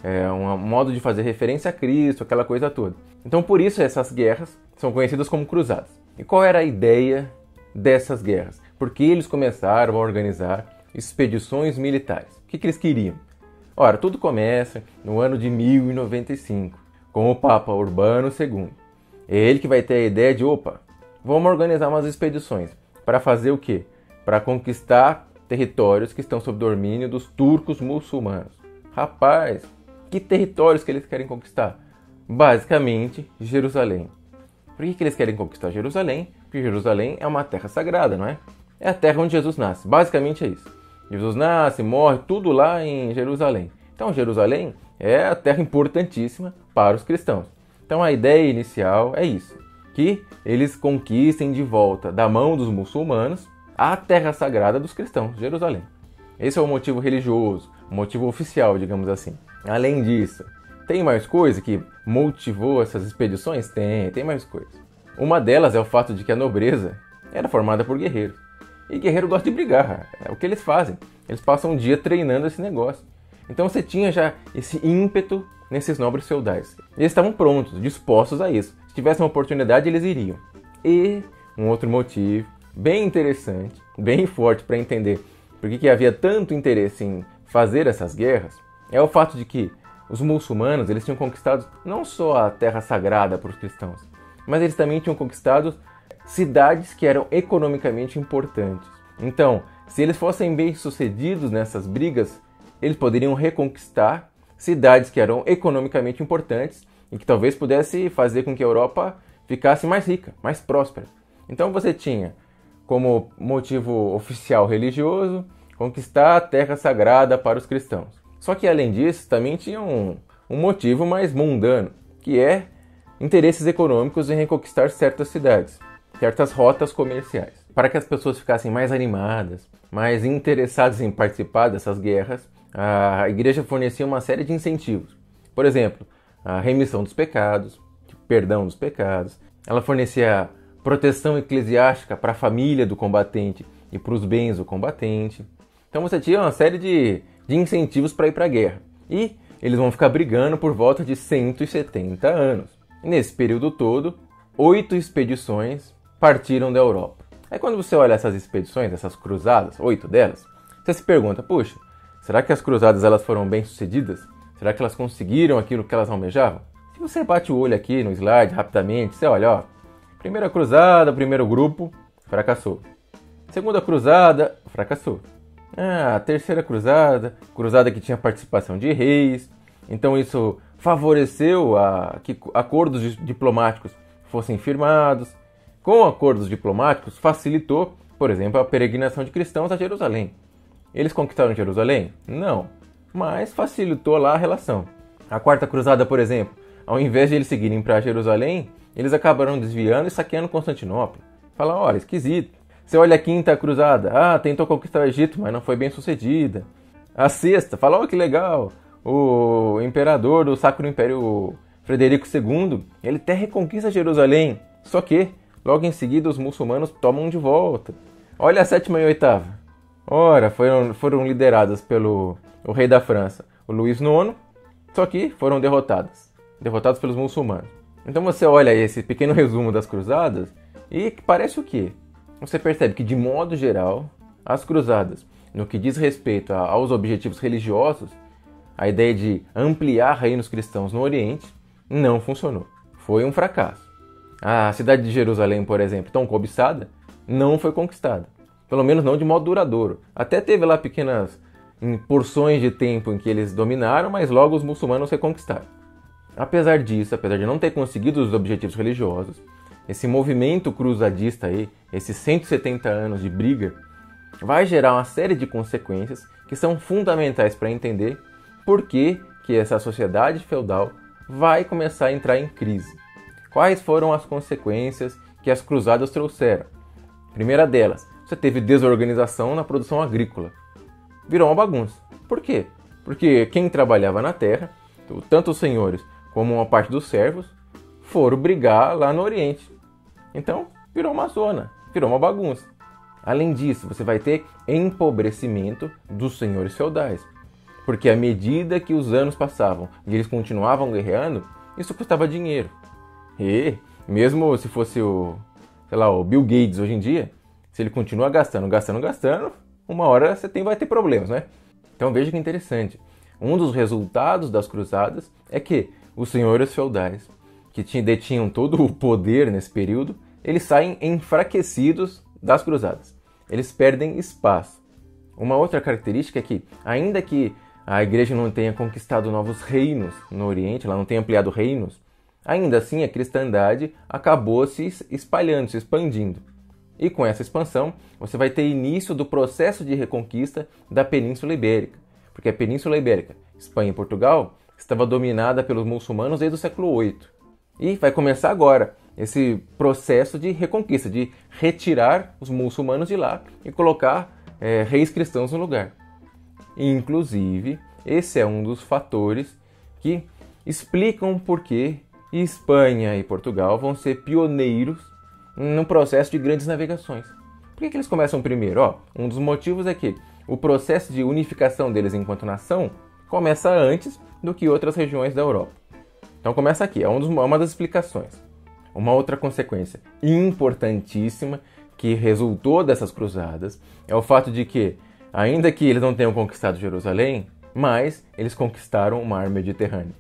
É um modo de fazer referência a Cristo, aquela coisa toda. Então por isso essas guerras são conhecidas como cruzadas. E qual era a ideia dessas guerras? Porque eles começaram a organizar expedições militares. O que eles queriam? Ora, tudo começa no ano de 1095, com o Papa Urbano II. É ele que vai ter a ideia de, vamos organizar umas expedições. Para fazer o quê? Para conquistar territórios que estão sob domínio dos turcos muçulmanos. Rapaz, que territórios que eles querem conquistar? Basicamente, Jerusalém. Por que eles querem conquistar Jerusalém? Porque Jerusalém é uma terra sagrada, não é? É a terra onde Jesus nasce. Basicamente é isso. Jesus nasce, morre, tudo lá em Jerusalém. Então Jerusalém é a terra importantíssima para os cristãos. Então a ideia inicial é isso. Que eles conquistem de volta da mão dos muçulmanos a terra sagrada dos cristãos, Jerusalém. Esse é o motivo religioso, o motivo oficial, digamos assim. Além disso, tem mais coisa que motivou essas expedições? Tem mais coisa. Uma delas é o fato de que a nobreza era formada por guerreiros. E guerreiro gosta de brigar, é o que eles fazem. Eles passam um dia treinando esse negócio. Então você tinha já esse ímpeto nesses nobres feudais. Eles estavam prontos, dispostos a isso. Se tivesse uma oportunidade, eles iriam. E um outro motivo bem interessante, bem forte para entender por que havia tanto interesse em fazer essas guerras, é o fato de que os muçulmanos eles tinham conquistado não só a terra sagrada para os cristãos, mas eles também tinham conquistado cidades que eram economicamente importantes. Então, se eles fossem bem-sucedidos nessas brigas, eles poderiam reconquistar cidades que eram economicamente importantes e que talvez pudesse fazer com que a Europa ficasse mais rica, mais próspera. Então você tinha como motivo oficial religioso conquistar a terra sagrada para os cristãos. Só que além disso também tinha um motivo mais mundano, que é interesses econômicos em reconquistar certas cidades, certas rotas comerciais. Para que as pessoas ficassem mais animadas, mais interessadas em participar dessas guerras, a igreja fornecia uma série de incentivos. Por exemplo, a remissão dos pecados, perdão dos pecados. Ela fornecia proteção eclesiástica para a família do combatente e para os bens do combatente. Então você tinha uma série de incentivos para ir para a guerra. E eles vão ficar brigando por volta de 170 anos. E nesse período todo, 8 expedições partiram da Europa. Aí quando você olha essas expedições, essas cruzadas, 8 delas, você se pergunta, puxa, será que as cruzadas elas foram bem sucedidas? Será que elas conseguiram aquilo que elas almejavam? Se você bate o olho aqui no slide rapidamente, você olha, primeira cruzada, primeiro grupo, fracassou. Segunda cruzada, fracassou. A terceira cruzada, cruzada que tinha participação de reis. Então isso favoreceu que acordos diplomáticos fossem firmados. Com acordos diplomáticos, facilitou Por exemplo, a peregrinação de cristãos a Jerusalém. Eles conquistaram Jerusalém? Não, mas facilitou lá a relação. A Quarta Cruzada, por exemplo, ao invés de eles seguirem para Jerusalém, eles acabaram desviando e saqueando Constantinopla. Fala, olha, esquisito. Você olha a Quinta Cruzada, tentou conquistar o Egito, mas não foi bem sucedida. A Sexta, fala, olha que legal, o imperador do Sacro Império Frederico II, ele até reconquista Jerusalém, só que logo em seguida os muçulmanos tomam de volta. Olha a Sétima e Oitava. Ora, foram lideradas pelo rei da França, o Luís IX, só que foram derrotados pelos muçulmanos. Então você olha esse pequeno resumo das cruzadas e parece o quê? Você percebe que, de modo geral, as cruzadas, no que diz respeito aos objetivos religiosos, a ideia de ampliar reinos cristãos no Oriente, não funcionou. Foi um fracasso. A cidade de Jerusalém, por exemplo, tão cobiçada, não foi conquistada. Pelo menos não de modo duradouro. Até teve lá pequenas porções de tempo em que eles dominaram, mas logo os muçulmanos reconquistaram. Apesar disso, apesar de não ter conseguido os objetivos religiosos, esse movimento cruzadista aí, esses 170 anos de briga, vai gerar uma série de consequências que são fundamentais para entender por que essa sociedade feudal vai começar a entrar em crise. Quais foram as consequências que as cruzadas trouxeram? Primeira delas, você teve desorganização na produção agrícola. Virou uma bagunça. Por quê? Porque quem trabalhava na terra, tanto os senhores como uma parte dos servos, foram brigar lá no Oriente. Então, virou uma zona, virou uma bagunça. Além disso, você vai ter empobrecimento dos senhores feudais. Porque à medida que os anos passavam e eles continuavam guerreando, isso custava dinheiro. E mesmo se fosse o Bill Gates hoje em dia, se ele continua gastando, uma hora vai ter problemas, né? Então veja que interessante. Um dos resultados das cruzadas é que os senhores feudais, que detinham todo o poder nesse período, eles saem enfraquecidos das cruzadas. Eles perdem espaço. Uma outra característica é que, ainda que a igreja não tenha conquistado novos reinos no Oriente, ela não tenha ampliado reinos, ainda assim a cristandade acabou se espalhando, se expandindo. E com essa expansão, você vai ter início do processo de reconquista da Península Ibérica. Porque a Península Ibérica, Espanha e Portugal, estava dominada pelos muçulmanos desde o século VIII. E vai começar agora esse processo de reconquista, de retirar os muçulmanos de lá e colocar reis cristãos no lugar. Inclusive, esse é um dos fatores que explicam por que Espanha e Portugal vão ser pioneiros no processo de grandes navegações. Por que eles começam primeiro? Um dos motivos é que o processo de unificação deles enquanto nação começa antes do que outras regiões da Europa. Então começa aqui, é uma das explicações. Uma outra consequência importantíssima que resultou dessas cruzadas é o fato de que, ainda que eles não tenham conquistado Jerusalém, mas eles conquistaram o Mar Mediterrâneo.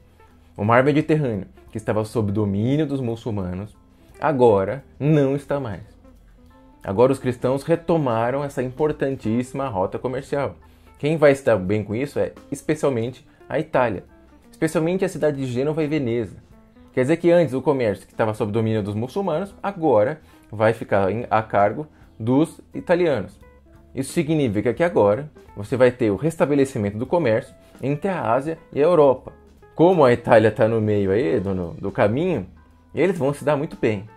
O Mar Mediterrâneo, que estava sob domínio dos muçulmanos, agora não está mais. Agora os cristãos retomaram essa importantíssima rota comercial. Quem vai estar bem com isso é especialmente a Itália, especialmente a cidade de Gênova e Veneza. Quer dizer que antes o comércio que estava sob domínio dos muçulmanos, agora vai ficar a cargo dos italianos. Isso significa que agora você vai ter o restabelecimento do comércio entre a Ásia e a Europa. Como a Itália está no meio aí do caminho, eles vão se dar muito bem.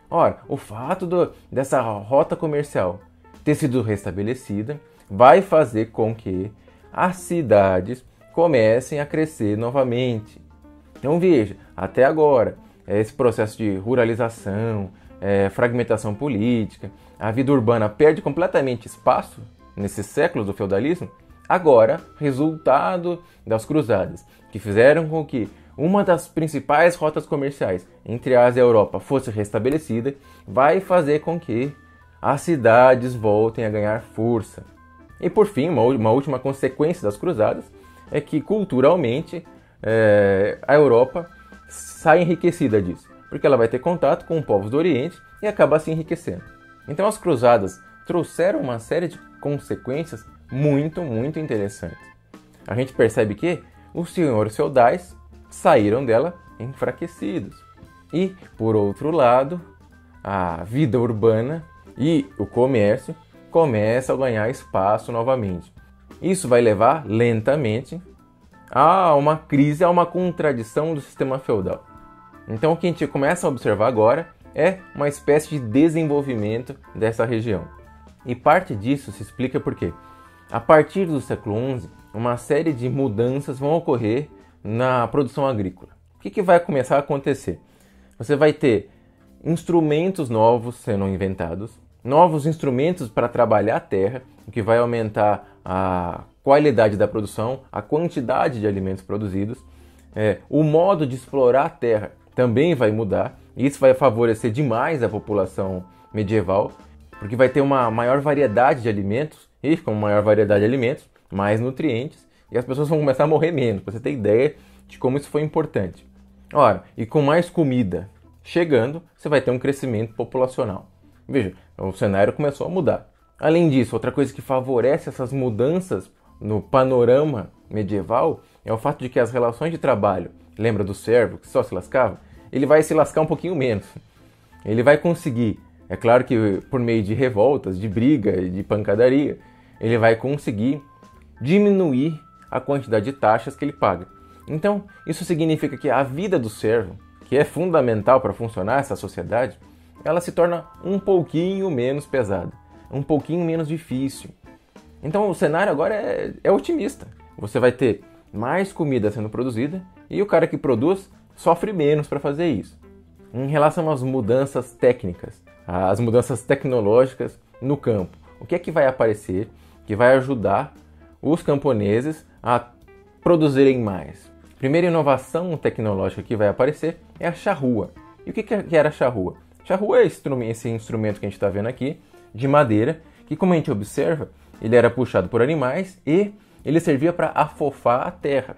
Ora, o fato dessa rota comercial ter sido restabelecida vai fazer com que as cidades comecem a crescer novamente. Então veja, até agora, esse processo de ruralização, fragmentação política, a vida urbana perde completamente espaço nesses séculos do feudalismo. Agora, resultado das cruzadas, que fizeram com que uma das principais rotas comerciais entre a Ásia e a Europa fosse restabelecida, vai fazer com que as cidades voltem a ganhar força. E por fim, uma última consequência das cruzadas é que culturalmente a Europa sai enriquecida disso, porque ela vai ter contato com povos do Oriente e acaba se enriquecendo. Então as cruzadas trouxeram uma série de consequências muito, muito interessantes. A gente percebe que os senhores feudais saíram dela enfraquecidos. E, por outro lado, a vida urbana e o comércio começam a ganhar espaço novamente. Isso vai levar lentamente a uma crise, a uma contradição do sistema feudal. Então o que a gente começa a observar agora é uma espécie de desenvolvimento dessa região. E parte disso se explica porque, a partir do século XI, uma série de mudanças vão ocorrer na produção agrícola. O que vai começar a acontecer? Você vai ter instrumentos novos sendo inventados, novos instrumentos para trabalhar a terra, o que vai aumentar a qualidade da produção, a quantidade de alimentos produzidos. O modo de explorar a terra também vai mudar, e isso vai favorecer demais a população medieval, porque vai ter uma maior variedade de alimentos, e com maior variedade de alimentos, mais nutrientes, e as pessoas vão começar a morrer menos, para você ter ideia de como isso foi importante. Ora, e com mais comida chegando, você vai ter um crescimento populacional. Veja, o cenário começou a mudar. Além disso, outra coisa que favorece essas mudanças no panorama medieval é o fato de que as relações de trabalho, lembra do servo que só se lascava? Ele vai se lascar um pouquinho menos. Ele vai conseguir, é claro que por meio de revoltas, de briga, de pancadaria, ele vai conseguir diminuir a quantidade de taxas que ele paga. Então, isso significa que a vida do servo, que é fundamental para funcionar essa sociedade, ela se torna um pouquinho menos pesada, um pouquinho menos difícil. Então o cenário agora é otimista. Você vai ter mais comida sendo produzida e o cara que produz sofre menos para fazer isso. Em relação às mudanças técnicas, às mudanças tecnológicas no campo, o que é que vai aparecer que vai ajudar os camponeses a produzirem mais? A primeira inovação tecnológica que vai aparecer é a charrua. E o que era a charrua? Charrua é esse instrumento que a gente está vendo aqui, de madeira, que, como a gente observa, ele era puxado por animais e ele servia para afofar a terra,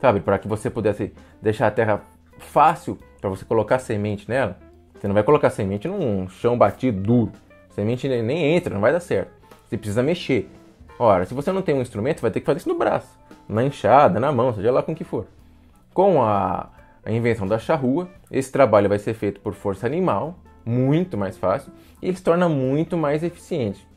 sabe? Para que você pudesse deixar a terra fácil para você colocar semente nela. Você não vai colocar semente num chão batido duro. Semente nem entra, não vai dar certo. Você precisa mexer. Ora, se você não tem um instrumento, vai ter que fazer isso no braço, na enxada, na mão, seja lá com o que for. Com a invenção da charrua, esse trabalho vai ser feito por força animal, muito mais fácil, e ele se torna muito mais eficiente.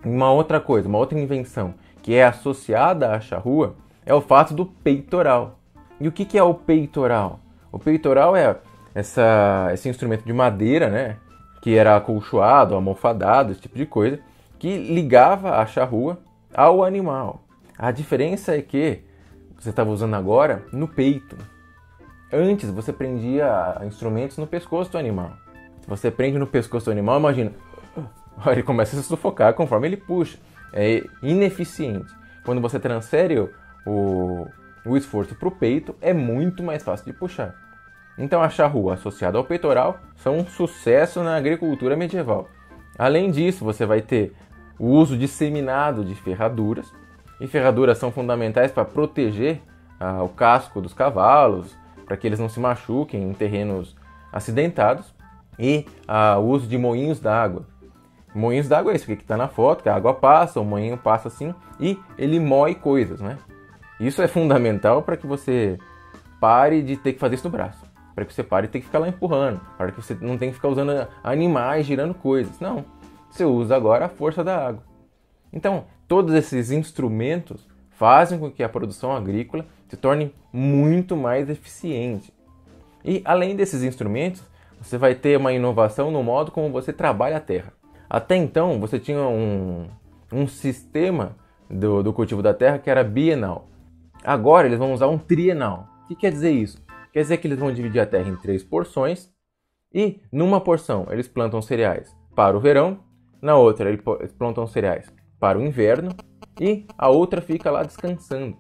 Uma outra coisa, uma outra invenção que é associada à charrua é o fato do peitoral. E o que é o peitoral? O peitoral é esse instrumento de madeira, né, que era acolchoado, almofadado, esse tipo de coisa, que ligava a charrua ao animal. A diferença é que você estava usando agora no peito. Antes você prendia instrumentos no pescoço do animal. Se você prende no pescoço do animal, imagina, ele começa a se sufocar conforme ele puxa. É ineficiente. Quando você transfere o esforço para o peito, é muito mais fácil de puxar. Então a charrua associada ao peitoral são um sucesso na agricultura medieval. Além disso, você vai ter o uso disseminado de ferraduras. E ferraduras são fundamentais para proteger o casco dos cavalos, para que eles não se machuquem em terrenos acidentados. E o uso de moinhos d'água. Moinhos d'água é isso que está na foto, que a água passa, o moinho passa assim e ele moe coisas, né? Isso é fundamental para que você pare de ter que fazer isso no braço. Para que você pare de ter que ficar lá empurrando. Para que você não tenha que ficar usando animais girando coisas. Não, você usa agora a força da água. Então, todos esses instrumentos fazem com que a produção agrícola se torne muito mais eficiente. E além desses instrumentos, você vai ter uma inovação no modo como você trabalha a terra. Até então, você tinha um sistema do cultivo da terra que era bienal. Agora, eles vão usar um trienal. O que quer dizer isso? Quer dizer que eles vão dividir a terra em 3 porções e, numa porção, eles plantam cereais para o verão, na outra, eles plantam cereais para o inverno e a outra fica lá descansando,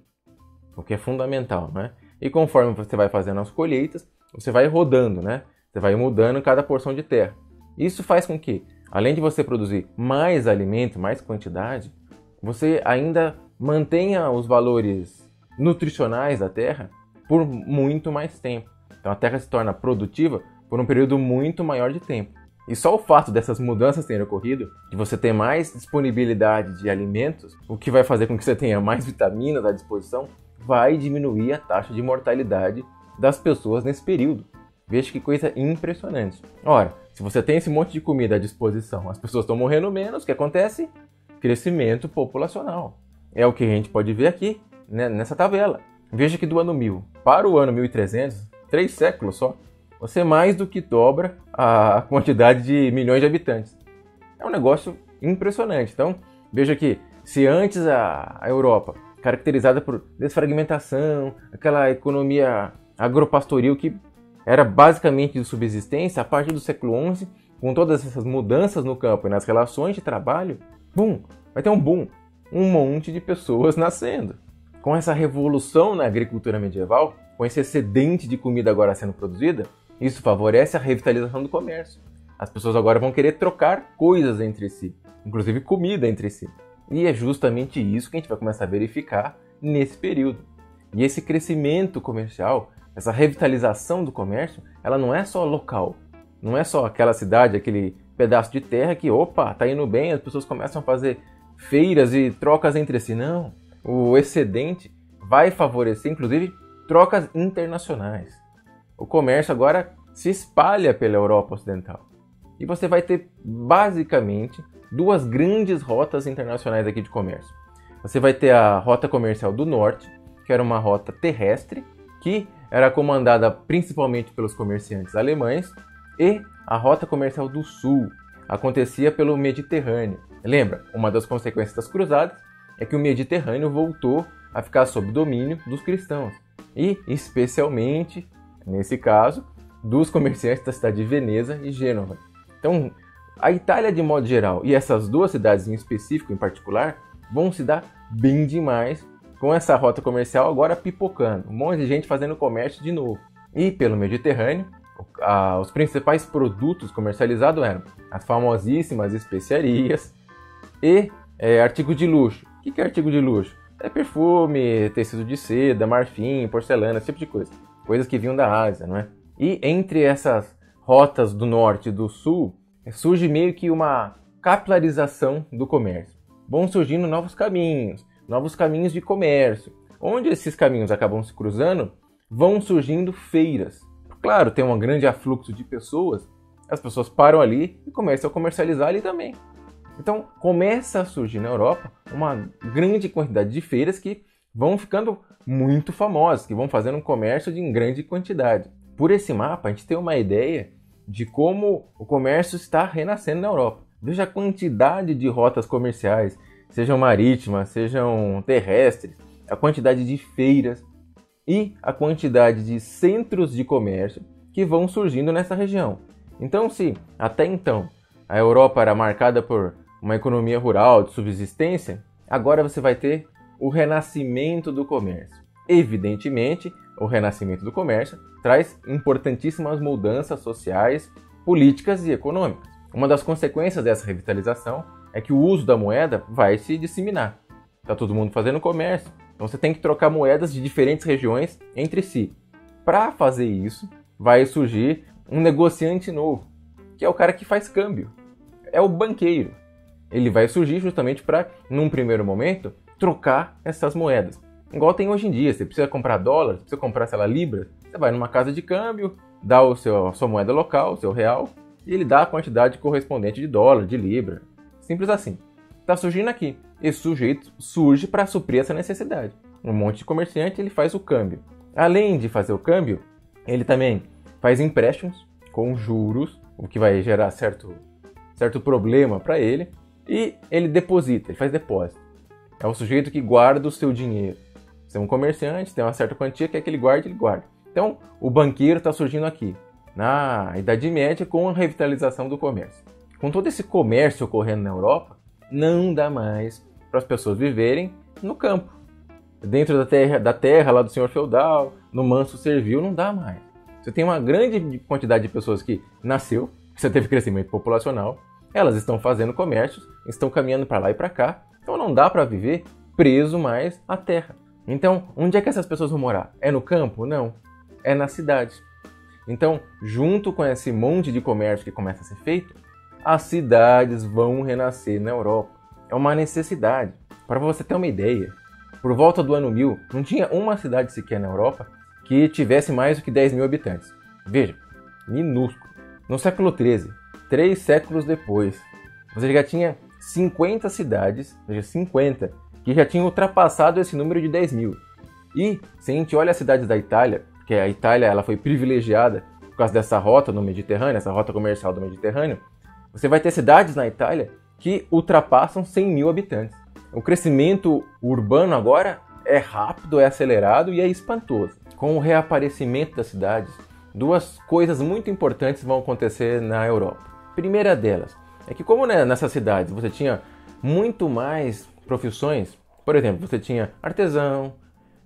o que é fundamental, né? E conforme você vai fazendo as colheitas, você vai rodando, né? Você vai mudando cada porção de terra. Isso faz com que, além de você produzir mais alimento, mais quantidade, você ainda mantenha os valores nutricionais da terra por muito mais tempo. Então a terra se torna produtiva por um período muito maior de tempo. E só o fato dessas mudanças terem ocorrido, de você ter mais disponibilidade de alimentos, o que vai fazer com que você tenha mais vitaminas à disposição, vai diminuir a taxa de mortalidade das pessoas nesse período. Veja que coisa impressionante. Ora, se você tem esse monte de comida à disposição, as pessoas estão morrendo menos, o que acontece? crescimento populacional. É o que a gente pode ver aqui, né, nessa tabela. Veja que do ano 1000 para o ano 1300, 3 séculos só, você mais do que dobra a quantidade de milhões de habitantes. É um negócio impressionante. Então, veja que se antes a Europa, caracterizada por desfragmentação, aquela economia agropastoril que era basicamente de subsistência, a partir do século XI, com todas essas mudanças no campo e nas relações de trabalho, vai ter um boom, um monte de pessoas nascendo. Com essa revolução na agricultura medieval, com esse excedente de comida agora sendo produzida, isso favorece a revitalização do comércio. As pessoas agora vão querer trocar coisas entre si, inclusive comida entre si. E é justamente isso que a gente vai começar a verificar nesse período. E esse crescimento comercial, essa revitalização do comércio, ela não é só local. Não é só aquela cidade, aquele pedaço de terra que, tá indo bem, as pessoas começam a fazer feiras e trocas entre si. Não, o excedente vai favorecer, inclusive, trocas internacionais. O comércio agora se espalha pela Europa Ocidental. E você vai ter, basicamente, duas grandes rotas internacionais aqui de comércio. Você vai ter a rota comercial do norte, que era uma rota terrestre, que era comandada principalmente pelos comerciantes alemães, e a rota comercial do sul acontecia pelo Mediterrâneo. Lembra, uma das consequências das cruzadas é que o Mediterrâneo voltou a ficar sob domínio dos cristãos, e especialmente, nesse caso, dos comerciantes da cidade de Veneza e Gênova. Então, a Itália de modo geral e essas duas cidades em específico, em particular, vão se dar bem demais com essa rota comercial agora pipocando. Um monte de gente fazendo comércio de novo. E pelo Mediterrâneo, os principais produtos comercializados eram as famosíssimas especiarias e artigos de luxo. O que é artigo de luxo? É perfume, tecido de seda, marfim, porcelana, esse tipo de coisa. Coisas que vinham da Ásia, não é? E entre essas rotas do norte e do sul, surge meio que uma capilarização do comércio. Vão surgindo novos caminhos de comércio. Onde esses caminhos acabam se cruzando, vão surgindo feiras. Claro, tem um grande afluxo de pessoas, as pessoas param ali e começam a comercializar ali também. Então, começa a surgir na Europa uma grande quantidade de feiras que vão ficando muito famosas, que vão fazendo um comércio em grande quantidade. Por esse mapa, a gente tem uma ideia de como o comércio está renascendo na Europa. Veja a quantidade de rotas comerciais, sejam marítimas, sejam terrestres, a quantidade de feiras e a quantidade de centros de comércio que vão surgindo nessa região. Então, se até então a Europa era marcada por uma economia rural de subsistência, agora você vai ter o renascimento do comércio. Evidentemente, o renascimento do comércio traz importantíssimas mudanças sociais, políticas e econômicas. Uma das consequências dessa revitalização é que o uso da moeda vai se disseminar. Está todo mundo fazendo comércio, então você tem que trocar moedas de diferentes regiões entre si. Para fazer isso, vai surgir um negociante novo, que é o cara que faz câmbio. É o banqueiro. Ele vai surgir justamente para, num primeiro momento, trocar essas moedas. Igual tem hoje em dia, você precisa comprar dólar, você precisa comprar, libras, você vai numa casa de câmbio, dá a sua moeda local, o seu real, e ele dá a quantidade correspondente de dólar, de libra. Simples assim. Está surgindo aqui. Esse sujeito surge para suprir essa necessidade. Um monte de comerciante, ele faz o câmbio. Além de fazer o câmbio, ele também faz empréstimos com juros, o que vai gerar certo problema para ele, e ele deposita, ele faz depósito. É o sujeito que guarda o seu dinheiro. Você é um comerciante, tem uma certa quantia, quer que ele guarde. Então, o banqueiro está surgindo aqui, na Idade Média, com a revitalização do comércio. Com todo esse comércio ocorrendo na Europa, não dá mais para as pessoas viverem no campo. Dentro da terra lá do senhor feudal, no manso servil, não dá mais. Você tem uma grande quantidade de pessoas que nasceu, você teve crescimento populacional, elas estão fazendo comércios, estão caminhando para lá e para cá, então não dá para viver preso mais à terra. Então, onde é que essas pessoas vão morar? É no campo? Não. É na cidade. Então, junto com esse monte de comércio que começa a ser feito, as cidades vão renascer na Europa. É uma necessidade. Para você ter uma ideia, por volta do ano 1000, não tinha uma cidade sequer na Europa que tivesse mais do que 10 mil habitantes. Veja, minúsculo. No século XIII, 3 séculos depois, você já tinha 50 cidades, ou seja, 50, que já tinham ultrapassado esse número de 10 mil. E se a gente olha as cidades da Itália, que a Itália ela foi privilegiada por causa dessa rota no Mediterrâneo, essa rota comercial do Mediterrâneo, você vai ter cidades na Itália que ultrapassam 100 mil habitantes. O crescimento urbano agora é rápido, é acelerado e é espantoso. Com o reaparecimento das cidades, duas coisas muito importantes vão acontecer na Europa. A primeira delas é que como nessas cidades você tinha muito mais profissões, por exemplo, você tinha artesão,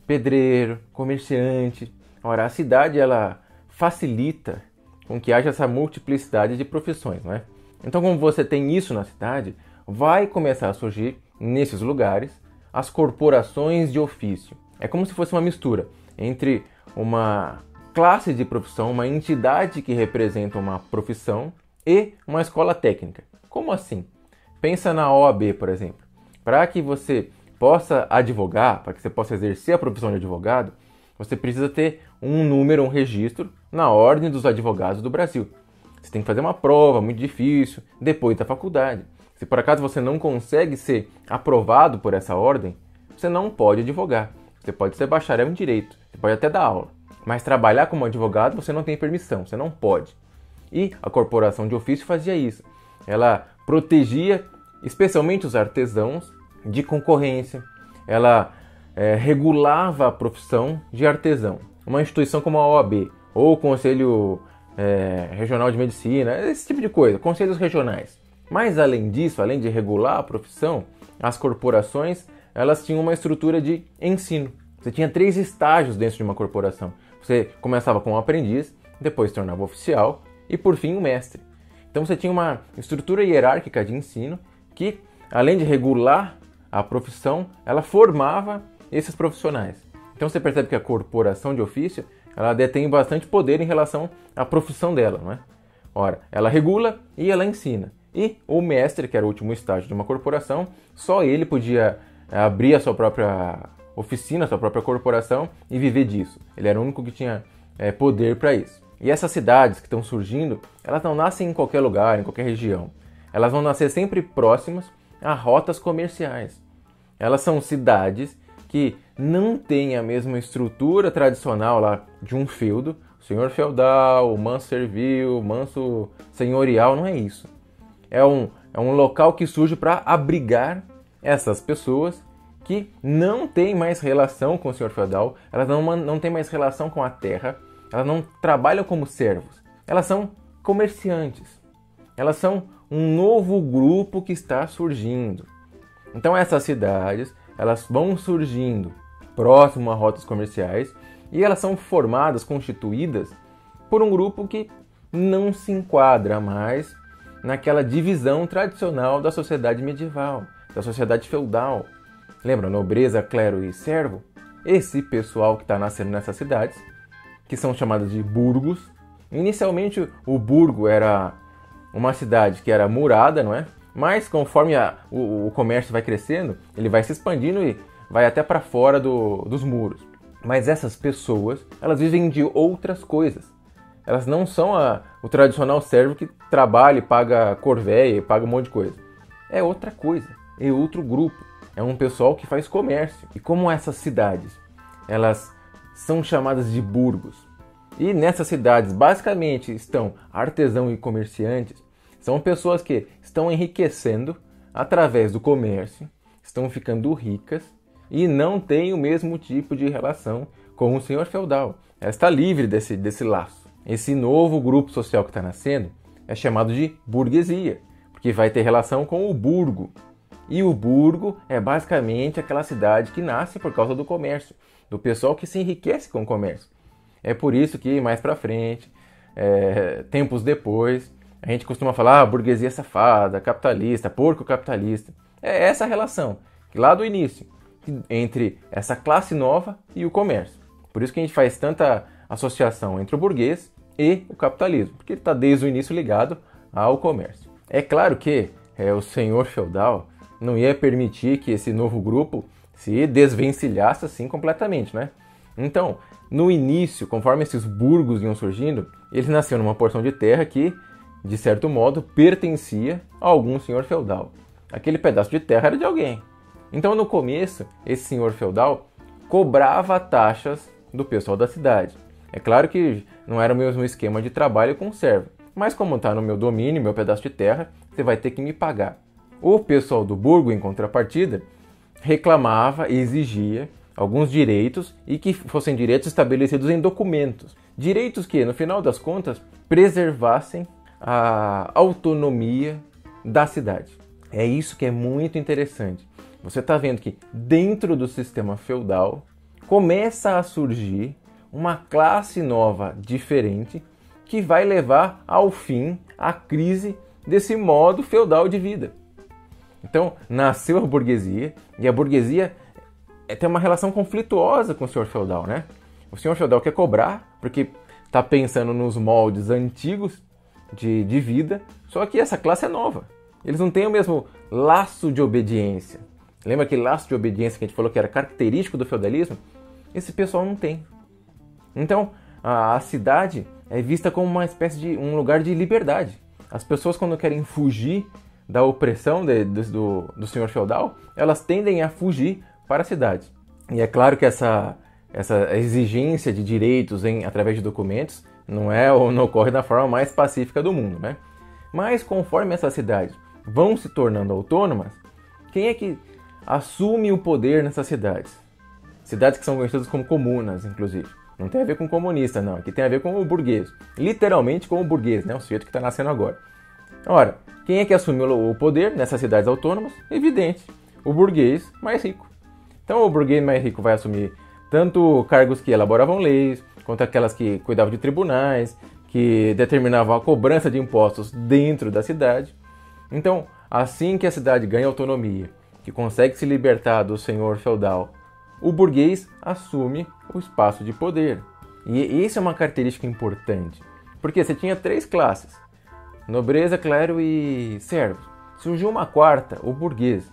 pedreiro, comerciante. Ora, a cidade ela facilita com que haja essa multiplicidade de profissões, não é? Então, como você tem isso na cidade, vai começar a surgir nesses lugares as corporações de ofício. É como se fosse uma mistura entre uma classe de profissão, uma entidade que representa uma profissão e uma escola técnica. Como assim? Pensa na OAB, por exemplo. Para que você possa advogar, para que você possa exercer a profissão de advogado, você precisa ter um número, um registro na Ordem dos Advogados do Brasil. Você tem que fazer uma prova muito difícil depois da faculdade. Se por acaso você não consegue ser aprovado por essa ordem, você não pode advogar. Você pode ser bacharel em direito, você pode até dar aula, mas trabalhar como advogado você não tem permissão, você não pode. E a corporação de ofício fazia isso. Ela protegia especialmente os artesãos de concorrência. Ela regulava a profissão de artesão. Uma instituição como a OAB ou o Conselho Regional de Medicina, esse tipo de coisa, conselhos regionais. Mas além disso, além de regular a profissão, as corporações elas tinham uma estrutura de ensino. Você tinha 3 estágios dentro de uma corporação. Você começava como aprendiz, depois se tornava oficial e por fim um mestre. Então você tinha uma estrutura hierárquica de ensino que, além de regular a profissão, ela formava esses profissionais. Então você percebe que a corporação de ofício ela detém bastante poder em relação à profissão dela, não é? Ora, ela regula e ela ensina. E o mestre, que era o último estágio de uma corporação, só ele podia abrir a sua própria oficina, a sua própria corporação e viver disso. Ele era o único que tinha poder para isso. E essas cidades que estão surgindo, elas não nascem em qualquer lugar, em qualquer região. Elas vão nascer sempre próximas a rotas comerciais. Elas são cidades que não têm a mesma estrutura tradicional lá de um feudo. Senhor feudal, o manso servil, o manso senhorial, não é isso. É um local que surge para abrigar essas pessoas que não têm mais relação com o senhor feudal, elas não têm mais relação com a terra, elas não trabalham como servos, elas são comerciantes, elas são um novo grupo que está surgindo. Então essas cidades, elas vão surgindo próximo a rotas comerciais e elas são formadas, constituídas por um grupo que não se enquadra mais naquela divisão tradicional da sociedade medieval, da sociedade feudal. Lembra, nobreza, clero e servo? Esse pessoal que está nascendo nessas cidades, que são chamadas de burgos. Inicialmente o burgo era uma cidade que era murada, não é? Mas conforme o comércio vai crescendo, ele vai se expandindo e vai até para fora dos muros. Mas essas pessoas, elas vivem de outras coisas. Elas não são o tradicional servo que trabalha e paga corvéia e paga um monte de coisa. É outra coisa, é outro grupo. É um pessoal que faz comércio. E como essas cidades, elas são chamadas de burgos. E nessas cidades, basicamente, estão artesãos e comerciantes. São pessoas que estão enriquecendo através do comércio, estão ficando ricas e não têm o mesmo tipo de relação com o senhor feudal. Ela está livre desse laço. Esse novo grupo social que está nascendo é chamado de burguesia, porque vai ter relação com o burgo. E o burgo é basicamente aquela cidade que nasce por causa do comércio, do pessoal que se enriquece com o comércio. É por isso que mais pra frente, tempos depois, a gente costuma falar burguesia safada, capitalista, porco capitalista. É essa relação, lá do início, entre essa classe nova e o comércio. Por isso que a gente faz tanta associação entre o burguês e o capitalismo, porque ele está desde o início ligado ao comércio. É claro que o senhor feudal não ia permitir que esse novo grupo se desvencilhasse assim completamente, né? Então, no início, conforme esses burgos iam surgindo, eles nasceram numa porção de terra que, de certo modo, pertencia a algum senhor feudal. aquele pedaço de terra era de alguém. Então, no começo, esse senhor feudal cobrava taxas do pessoal da cidade. É claro que não era o mesmo esquema de trabalho com servo, mas como está no meu domínio, meu pedaço de terra, você vai ter que me pagar. O pessoal do burgo, em contrapartida, reclamava e exigia alguns direitos e que fossem direitos estabelecidos em documentos. Direitos que, no final das contas, preservassem a autonomia da cidade. É isso que é muito interessante. Você está vendo que dentro do sistema feudal começa a surgir uma classe nova, diferente, que vai levar ao fim a crise desse modo feudal de vida. Então, nasceu a burguesia, e a burguesia tem uma relação conflituosa com o senhor feudal, né? O senhor feudal quer cobrar, porque está pensando nos moldes antigos de vida, só que essa classe é nova. Eles não têm o mesmo laço de obediência. Lembra aquele laço de obediência que a gente falou que era característico do feudalismo? Esse pessoal não tem. Então, a cidade é vista como uma espécie de um lugar de liberdade. As pessoas, quando querem fugir da opressão do senhor feudal, elas tendem a fugir para a cidade. E é claro que essa exigência de direitos através de documentos não ocorre da forma mais pacífica do mundo, né? Mas conforme essas cidades vão se tornando autônomas, quem é que assume o poder nessas cidades? Cidades que são conhecidas como comunas, inclusive. Não tem a ver com comunista, não. Aqui tem a ver com o burguês. Literalmente com o burguês, né? O sujeito que está nascendo agora. Ora, quem é que assume o poder nessas cidades autônomas? Evidente, o burguês mais rico. Então o burguês mais rico vai assumir tanto cargos que elaboravam leis, quanto aquelas que cuidavam de tribunais, que determinavam a cobrança de impostos dentro da cidade. Então, assim que a cidade ganha autonomia, que consegue se libertar do senhor feudal, o burguês assume o espaço de poder. E isso é uma característica importante, porque você tinha 3 classes: nobreza, clero e servos. Surgiu uma quarta, o burguês,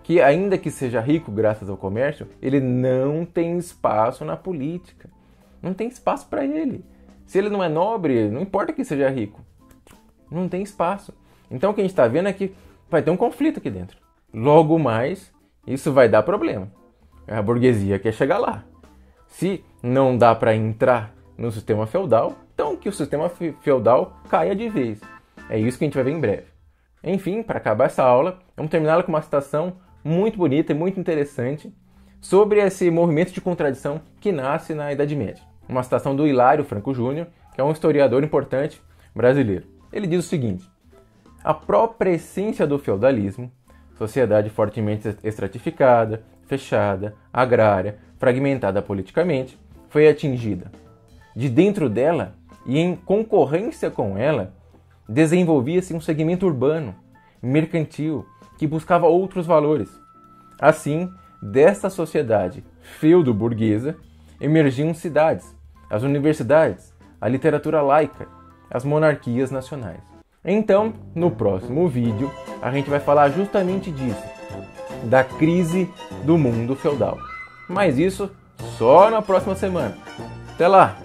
que ainda que seja rico graças ao comércio, ele não tem espaço na política. Não tem espaço para ele. Se ele não é nobre, não importa que seja rico. Não tem espaço. Então o que a gente está vendo é que vai ter um conflito aqui dentro. Logo mais, isso vai dar problema. A burguesia quer chegar lá. Se não dá para entrar no sistema feudal, então que o sistema feudal caia de vez. É isso que a gente vai ver em breve. Enfim, para acabar essa aula, vamos terminá-la com uma citação muito bonita e muito interessante sobre esse movimento de contradição que nasce na Idade Média. Uma citação do Hilário Franco Júnior, que é um historiador importante brasileiro. Ele diz o seguinte: a própria essência do feudalismo, sociedade fortemente estratificada, fechada, agrária, fragmentada politicamente, foi atingida. De dentro dela, e em concorrência com ela, desenvolvia-se um segmento urbano, mercantil, que buscava outros valores. Assim, desta sociedade feudo-burguesa, emergiam cidades, as universidades, a literatura laica, as monarquias nacionais. Então, no próximo vídeo, a gente vai falar justamente disso, da crise do mundo feudal. Mas isso só na próxima semana. Até lá!